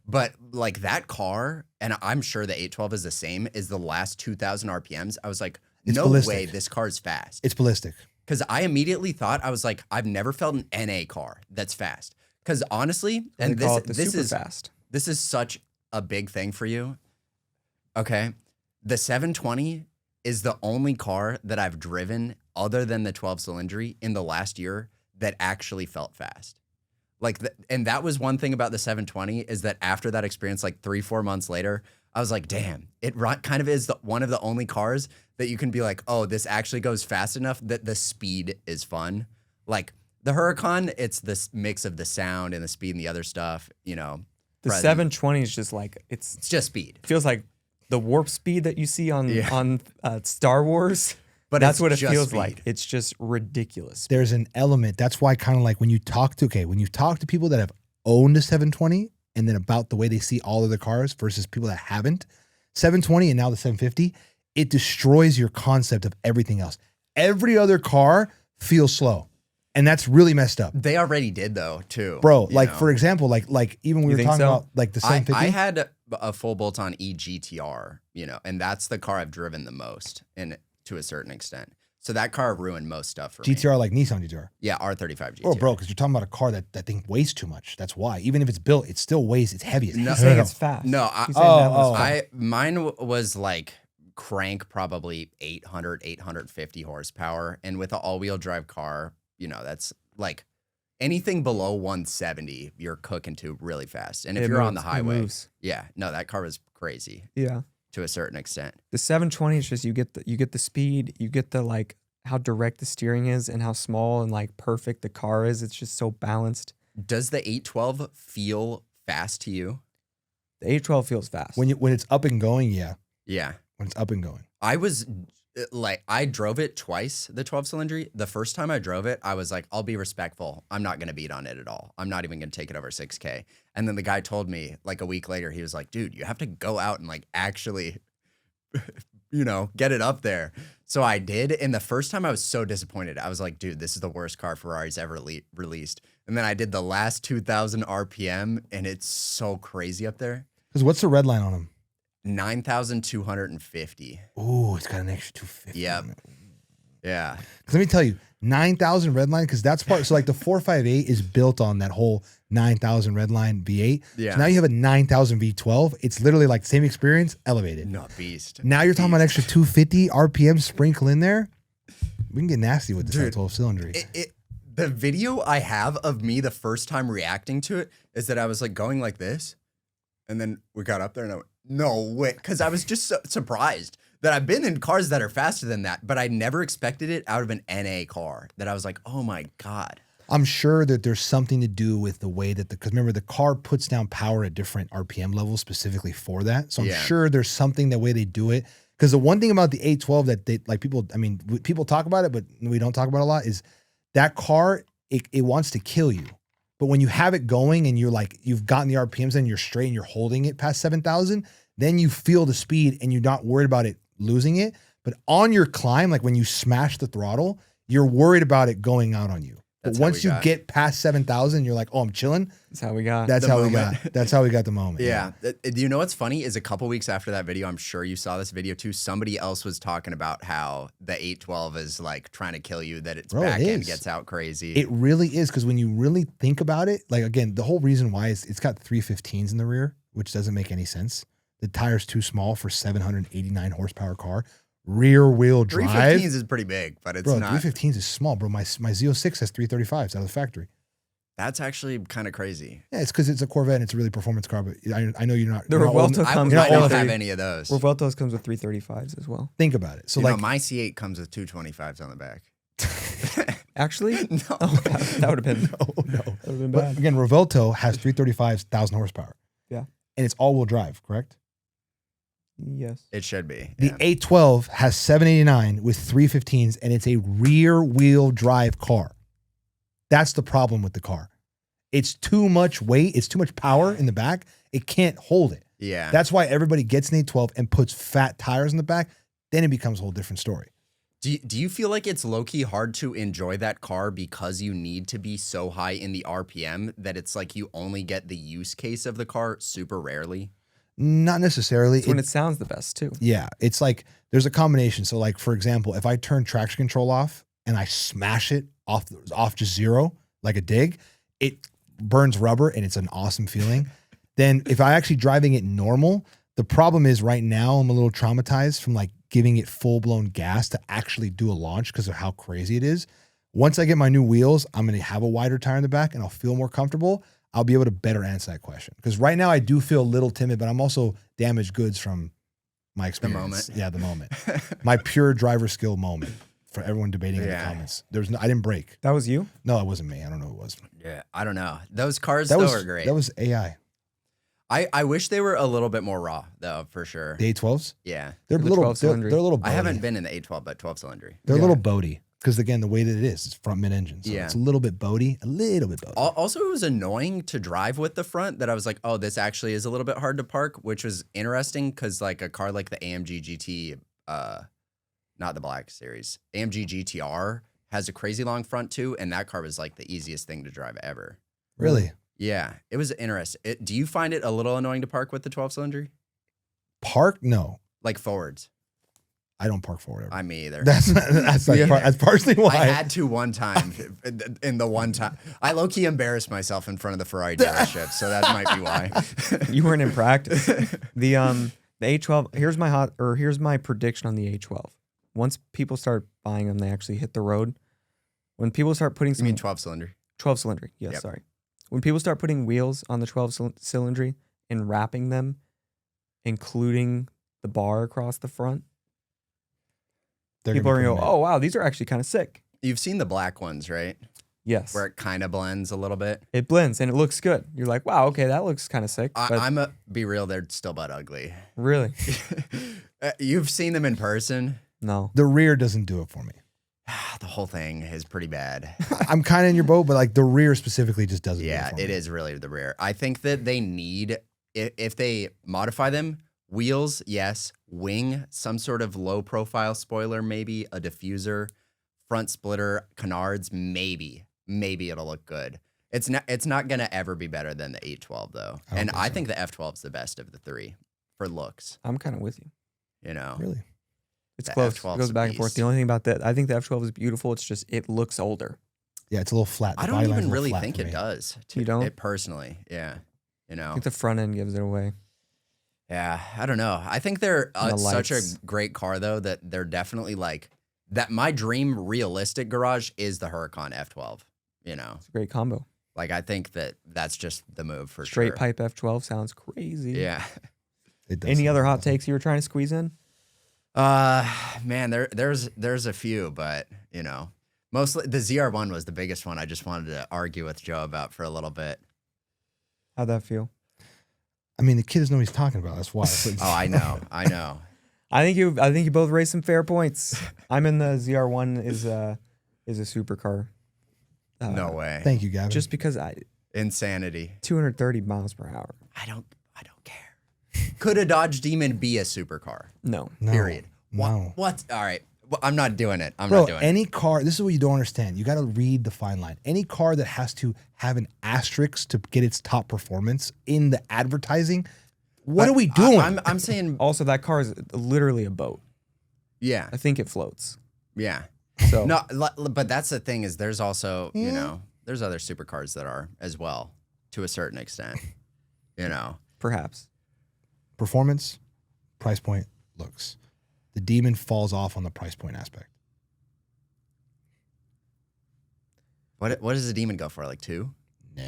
but like that car, and I'm sure the 812 is the same, is the last 2,000 RPMs. I was like, It's no ballistic. way this car's fast. It's ballistic. Because I immediately thought, I was like, I've never felt an NA car that's fast. Because honestly, and They call it the this super is fast. this is such a big thing for you. Okay, the 720 is the only car that I've driven other than the 12-cylinder in the last year that actually felt fast. Like, and that was one thing about the 720 is that after that experience, like 3-4 months later, I was like, damn, it kind of is one of the only cars that you can be like, oh, this actually goes fast enough that the speed is fun. Like the Huracan, it's this mix of the sound and the speed and the other stuff, you know. The 720 is just like, It's just speed. feels like the warp speed that you see on Star Wars. But That's it's what it just feels speed. like. It's just ridiculous. There's an element. That's why kind of like when you talk to people that have owned a 720 and then about the way they see all of the cars versus people that haven't, 720 and now the 750, it destroys your concept of everything else. Every other car feels slow. And that's really messed up. They already did though, too. Bro, you like know? for example, like even we You were think talking so? about like the 750. I had a full bolt-on EGTR, you know, and that's the car I've driven the most, and to a certain extent. So that car ruined most stuff for me. GTR like Nissan GTR. Yeah, R35 GTR. Oh, bro, because you're talking about a car that thing weighs too much. That's why. Even if it's built, it still weighs. It's heavy. As No. He's hell. saying it's fast. No, He's saying that was oh. fast. mine was like crank, probably 800, 850 horsepower. And with an all-wheel drive car, you know, that's like anything below 170, you're cooking to really fast. And if It you're on the moves, it highway, moves. yeah, no, that car was crazy Yeah. to a certain extent. The 720 is just you get the speed, you get the like how direct the steering is and how small and like perfect the car is. It's just so balanced. Does the 812 feel fast to you? The 812 feels fast. When it's up and going, yeah. Yeah. When it's up and going. I was like, I drove it twice, the 12-cylinder. The first time I drove it, I was like, I'll be respectful. I'm not going to beat on it at all. I'm not even going to take it over 6K. And then the guy told me like a week later, he was like, dude, you have to go out and like actually, you know, get it up there. So I did. And the first time I was so disappointed. I was like, dude, this is the worst car Ferrari's ever released. And then I did the last 2,000 RPM and it's so crazy up there. Because what's the red line on them? 9,250. Ooh, it's got an extra 250. Yep. on it. Yeah. 'Cause let me tell you, 9,000 red line, because that's part. So like the 458 is built on that whole 9,000 red line V8. Yeah. So now you have a 9,000 V12. It's literally like the same experience, elevated. No, beast. Now you're talking about extra 250 RPM sprinkle in there. We can get nasty with this Dude, 12 cylinder. The video I have of me the first time reacting to it is that I was like going like this, and then we got up there and I went, no way, because I was just so surprised that I've been in cars that are faster than that, but I never expected it out of an NA car. That I was like, oh my god. I'm sure that there's something to do with the way that because remember the car puts down power at different RPM levels specifically for that. So I'm Yeah. sure there's something the way they do it. Because the one thing about the 812 that they like people, I mean, people talk about it, but we don't talk about it a lot is that car, it wants to kill you. But when you have it going and you're like, you've gotten the RPMs and you're straight and you're holding it past 7,000, then you feel the speed and you're not worried about it losing it. But on your climb, like when you smash the throttle, you're worried about it going out on you. That's But how once we you got. get past 7,000, you're like, oh, I'm chilling. That's how we got. That's The how moment. we got. That's how we got the moment. Yeah. Do you know what's funny is a couple weeks after that video, I'm sure you saw this video too. Somebody else was talking about how the 812 is like trying to kill you, that its Bro, it back end is. gets out crazy. It really is because when you really think about it, like again, the whole reason why is it's got 315s in the rear, which doesn't make any sense. The tire's too small for 789 horsepower car. Rear wheel drive. 315s is pretty big, but it's Bro, not. 315s is small, bro. My Z06 has 335s out of the factory. That's actually kind of crazy. Yeah, it's because it's a Corvette and it's a really performance car, but I know you're not. The you're not old Revuelto enough- I comes you're might not not old have enough. any of those. Revueltos comes with 335s as well. Think about it. So You know, like, my C8 comes with 225s on the back. Actually, No. oh, that would have been no. that would have been But bad. again, Revuelto has 335s, 1,000 horsepower. Yeah. and it's all-wheel drive, correct? Yes. It should be. The 812 has 789 with 315s, and it's a rear-wheel drive car. That's the problem with the car. It's too much weight. It's too much power in the back. It can't hold it. Yeah. That's why everybody gets an 812 and puts fat tires in the back. Then it becomes a whole different story. Do you feel like it's low-key hard to enjoy that car because you need to be so high in the RPM that it's like you only get the use case of the car super rarely? Not necessarily. It's when it sounds the best too. Yeah. It's like there's a combination. So like, for example, if I turn traction control off and I smash it off just zero, like a dig, it burns rubber and it's an awesome feeling. Then if I actually driving it normal, the problem is right now I'm a little traumatized from like giving it full-blown gas to actually do a launch because of how crazy it is. Once I get my new wheels, I'm going to have a wider tire in the back and I'll feel more comfortable. I'll be able to better answer that question. Because right now I do feel a little timid, but I'm also damaged goods from my experience. The moment. Yeah, the moment. My pure driver skill moment for everyone debating in the comments. I didn't break. That was you? No, it wasn't me. I don't know who it was. Yeah, I don't know. Those cars, are great. That was AI. I wish they were a little bit more raw, though, for sure. The 812s? Yeah. They're a The little, 12 they're a cylinder. little boaty. I haven't been in the 812, but 12 cylinder. They're a little boaty. Because again, the way that it is, it's front mid-engine. So Yeah. it's a little bit boaty. A little bit boaty. Also, it was annoying to drive with the front that I was like, oh, this actually is a little bit hard to park, which was interesting because like a car like the AMG GT, not the Black Series, AMG GTR has a crazy long front too, and that car was like the easiest thing to drive ever. Really? Yeah, it was interesting. Do you find it a little annoying to park with the 12 cylinder? Park? No. Like forwards? I don't park forward ever. I me either. That's partially why. I had to one time. In the one time, I low key embarrassed myself in front of the Ferrari dealership, so that might be why. You weren't in practice. The 812. Here's my prediction on the 812. Once people start buying them, they actually hit the road. When people start putting You some mean 12 cylinder? 12 cylinder, yes, Yep. sorry. When people start putting wheels on the 12 cylinder and wrapping them, including the bar across the front, people are gonna go, oh wow, these are actually kind of sick. You've seen the black ones, right? Yes. Where it kind of blends a little bit. It blends and it looks good. You're like, wow, okay, that looks kind of sick. But Be real, they're still butt ugly. really? You've seen them in person. No. The rear doesn't do it for me. The whole thing is pretty bad. I'm kind of in your boat, but like the rear specifically just doesn't do Yeah, it for me. it is really the rear. I think that they need, if they modify them, wheels, yes, wing, some sort of low profile spoiler, maybe a diffuser, front splitter, canards, maybe it'll look good. It's not gonna ever be better than the 812 though. I think the F12 is the best of the three for looks. I'm kind of with you. You know, Really? It's The close. F12's It goes a back and forth. beast. The only thing about that, I think the F12 is beautiful. It's just, it looks older. Yeah, it's a little flat. I The don't body line's even a little really flat think for it me. does. You don't? It personally, yeah. You I know, think the front end gives it away. yeah. I don't know. I think they're And the such a lights. great car though that they're definitely like that. My dream realistic garage is the Huracan F12. You know, It's a great combo. like I think that's just the move for Straight sure. pipe F12 sounds crazy. Yeah. It does Any sound other hot awesome. takes you were trying to squeeze in? Man, there's a few, but you know, mostly the ZR1 was the biggest one. I just wanted to argue with Joe about for a little bit. How'd that feel? I mean, the kid doesn't know what he's talking about. That's why. Oh, I know. I think you both raised some fair points. I'm in the ZR1 is a supercar. No way. Thank you, Gavin. Just because Insanity. 230 miles per hour. I don't care. Could a Dodge Demon be a supercar? No. No, Period. No. What? All right. Well, I'm not doing it. I'm Bro, not doing it. any car, this is what you don't understand. You got to read the fine line. Any car that has to have an asterisk to get its top performance in the advertising, what are we doing? I'm saying, Also, that car is literally a boat. yeah, I think it floats. yeah. So No, but that's the thing is there's also, you know, there's other supercars that are as well to a certain extent, you know. perhaps. Performance, price point, looks. The Demon falls off on the price point aspect. What does the Demon go for? Like 2? No.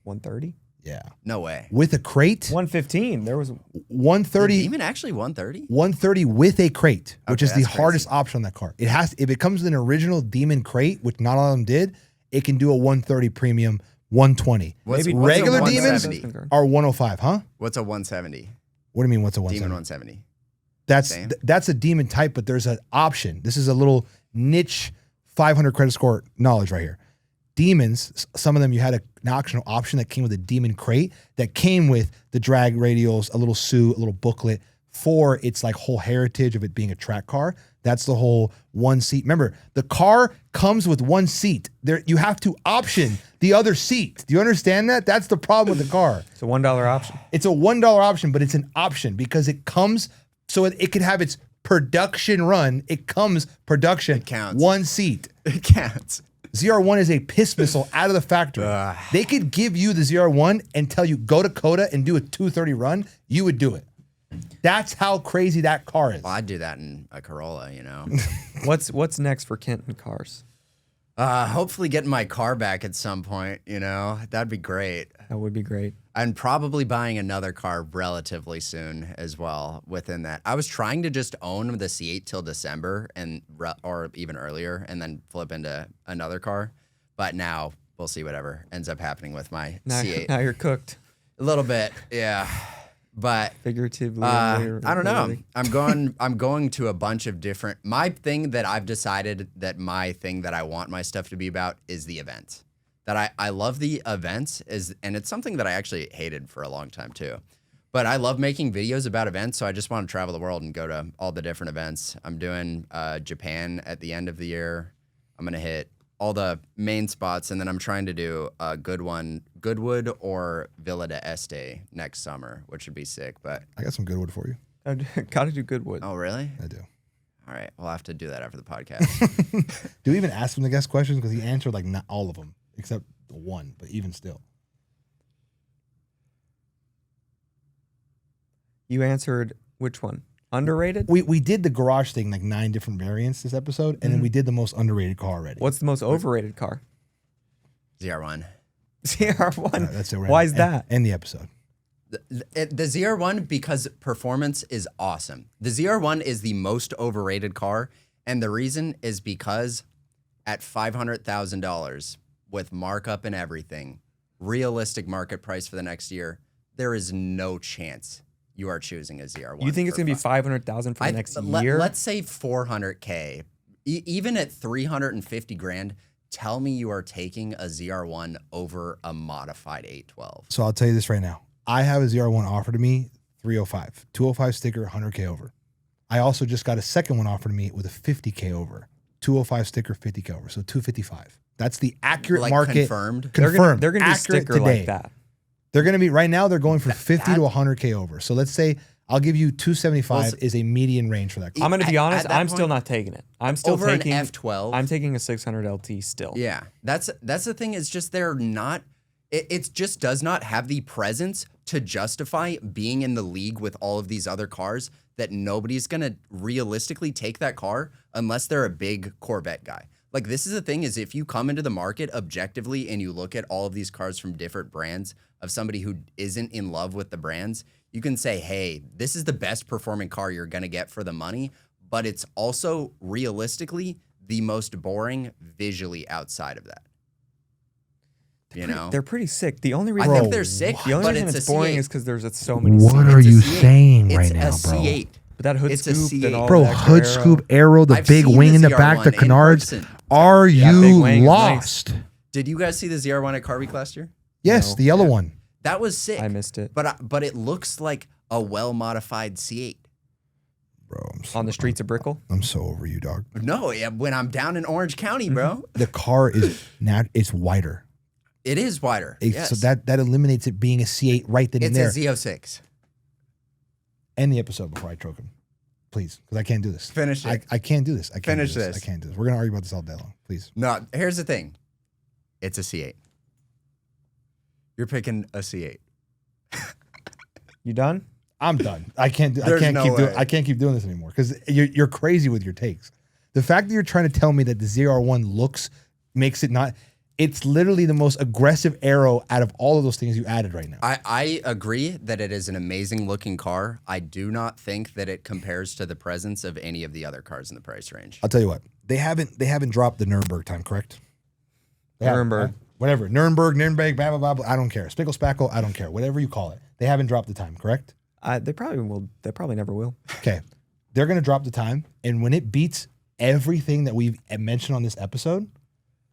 130? Yeah. No way. With a crate, 115. There was The 130. Demon actually 130? 130 with a crate, which Okay, is the that's hardest crazy. option on that car. It has, if it comes with an original Demon crate, which not all of them did, it can do a 130 premium 120. What's Maybe a regular 170? demons are 105, huh? What's a 170? What do you mean? What's a Demon 170? 170. Same. That's a demon type, but there's an option. This is a little niche 500 credit score knowledge right here. Demons, some of them you had an option that came with a demon crate that came with the drag radials, a little suit, a little booklet for its like whole heritage of it being a track car. That's the whole one seat. Remember, the car comes with one seat. There, you have to option the other seat. Do you understand that? That's the problem with the car. It's a $1 option. It's a $1 option, but it's an option because it comes so it could have its production run. It comes production. It counts. One seat. It counts. ZR1 is a piss missile out of the factory. They could give you the ZR1 and tell you go to Coda and do a 230 run. You would do it. That's how crazy that car is. Well, I'd do that in a Corolla, you know. What's next for Kenton cars? Hopefully getting my car back at some point, you know. That'd be great. That would be great. And probably buying another car relatively soon as well within that. I was trying to just own the C8 till December or even earlier and then flip into another car. But now we'll see whatever ends up happening with my C8. Now you're cooked. A little bit, yeah. But Figuratively. I don't know. I'm going to a bunch of different. My thing that I've decided that I want my stuff to be about is the events. That I love the events and it's something that I actually hated for a long time too. But I love making videos about events, so I just want to travel the world and go to all the different events. I'm doing Japan at the end of the year. I'm gonna hit all the main spots, and then I'm trying to do a good one, Goodwood or Villa de Este next summer, which would be sick. But I got some Goodwood for you. Gotta do Goodwood. Oh, really? I do. All right, we'll have to do that after the podcast. Do we even ask him the guest questions? Because he answered like not all of them except the one, but even still. You answered which one? Underrated? We did the garage thing, like 9 different variants this episode, and then we did the most underrated car already. What's the most overrated car? ZR1. ZR1. That's it. Why is that? End the episode. The ZR1, because performance is awesome. The ZR1 is the most overrated car, and the reason is because at $500,000 with markup and everything, realistic market price for the next year, there is no chance you are choosing a ZR1. You think it's gonna be 500,000 for the next year? Let's say 400K. Even at 350 grand, tell me you are taking a ZR1 over a modified 812. So I'll tell you this right now. I have a ZR1 offered to me, 305. 205 sticker, 100K over. I also just got a second one offered to me with a 50K over. 205 sticker, 50K over. So 255. That's the accurate market. Confirmed? Confirmed. They're gonna be accurate sticker today. like that. They're going to be, right now, they're going for 50 to 100K over. So let's say I'll give you 275 is a median range for that car. I'm gonna be honest. at that I'm still point, not taking it. I'm still over taking an F12. I'm taking a 600 LT still. Yeah, that's the thing. Is just they're not. It just does not have the presence to justify being in the league with all of these other cars. That nobody's gonna realistically take that car unless they're a big Corvette guy. Like, this is the thing, is if you come into the market objectively and you look at all of these cars from different brands of somebody who isn't in love with the brands, you can say, hey, this is the best performing car you're going to get for the money, but it's also realistically the most boring visually outside of that. They're pretty sick. The only I reason think they're sick, the only but reason it's it's a boring C8. is because there's so many. What C8s. are you It's a C8. saying It's right a now, bro? C8. But that hood It's a scoop C8. and all Bro, that hood Carrera. scoop arrow, the I've big seen wing the in the back, the ZR1 in canards. person. Are Yeah, big you wing is nice. lost? Did you guys see the ZR1 at Car Week last year? Yes, No. the yellow one. That was sick. I missed it. But it looks like a well-modified C8. Bro, On the streets of Brickell. I'm so over you, dog. No, yeah, when I'm down in Orange County, bro. The car is it's wider. It is wider. Yes. So that eliminates it being a C8 right then and It's there. a Z06. End the episode before I choke him. Please, because I can't do this. Finish it. I can't do this. I can't Finish do this. this. I can't do this. We're going to argue about this all day long. Please. No, here's the thing. It's a C8. You're picking a C8. You done? I'm done. I can't There's no way. I can't keep doing this anymore because you're crazy with your takes. The fact that you're trying to tell me that the ZR1 makes it not. It's literally the most aggressive arrow out of all of those things you added right now. I agree that it is an amazing looking car. I do not think that it compares to the presence of any of the other cars in the price range. I'll tell you what. They haven't dropped the Nuremberg time, correct? They haven't, Nuremberg. right? whatever. Nuremberg, blah, blah, blah, blah. I don't care. Spickle, spackle, I don't care. Whatever you call it. They haven't dropped the time, correct? They probably will. They probably never will. Okay. They're going to drop the time. And when it beats everything that we've mentioned on this episode,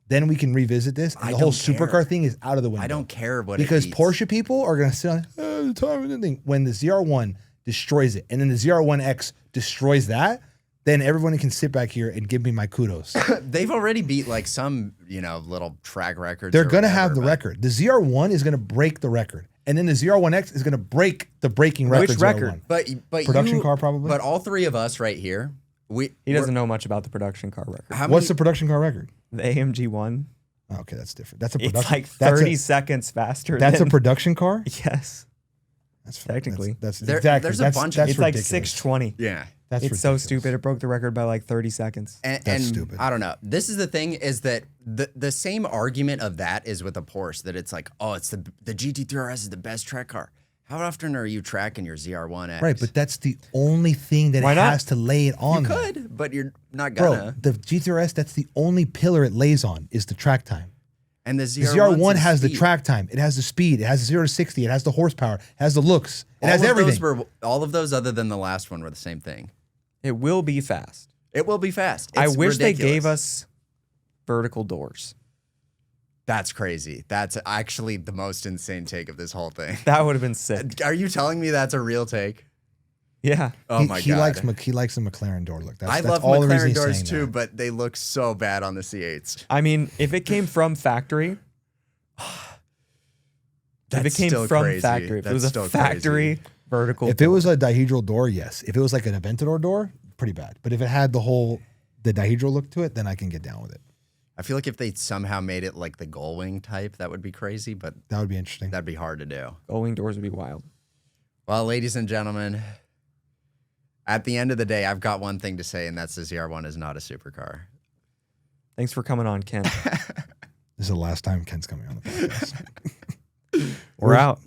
then we can revisit this. And the whole supercar thing is out of the window. I don't care what because it beats. Porsche people are going to sit on the time and thing. When the ZR1 destroys it and then the ZR1X destroys that, then everyone can sit back here and give me my kudos. They've already beat like some, little track records. They're going to have the record. The ZR1 is going to break the record. And then the ZR1X is going to break the breaking record. Which record? ZR1. But production car probably. But all three of us right here, he doesn't know much about the production car record. What's the production car record? The AMG one. Oh, okay, that's different. That's a production. It's like 30 seconds faster. That's a production car. Yes. That's technically. That's exactly. There's a bunch. That's it's ridiculous. like 620. Yeah. That's it's so stupid. It broke the record by like 30 seconds. And stupid. I don't know. This is the thing is that the same argument of that is with a Porsche that it's like, oh, it's the GT3 RS is the best track car. How often are you tracking your ZR1X? Right, but that's the only thing that it has to lay it on. You could, but you're not gonna. Bro, the GT3 RS, that's the only pillar it lays on is the track time. And the ZR1 has the track time. It has the speed. It has the 0 to 60. It has the horsepower. It has the looks. It has everything. All of those other than the last one were the same thing. It will be fast. It will be fast. I wish they ridiculous. gave us vertical doors. That's crazy. That's actually the most insane take of this whole thing. That would have been sick. Are you telling me that's a real take? Yeah. Oh my God. He likes the McLaren door look. I love all McLaren doors too, but they look so bad on the C8s. I mean, if it came from factory, if it came from factory, if it was a factory vertical. If it was a dihedral door, yes. If it was like an Aventador door, pretty bad. But if it had the dihedral look to it, then I can get down with it. I feel like if they somehow made it like the Gullwing type, that would be crazy, but that would be interesting. That'd be hard to do. Gullwing doors would be wild. Well, ladies and gentlemen, at the end of the day, I've got one thing to say, and that's the ZR1 is not a supercar. Thanks for coming on, Ken. This is the last time Ken's coming on the podcast. We're out.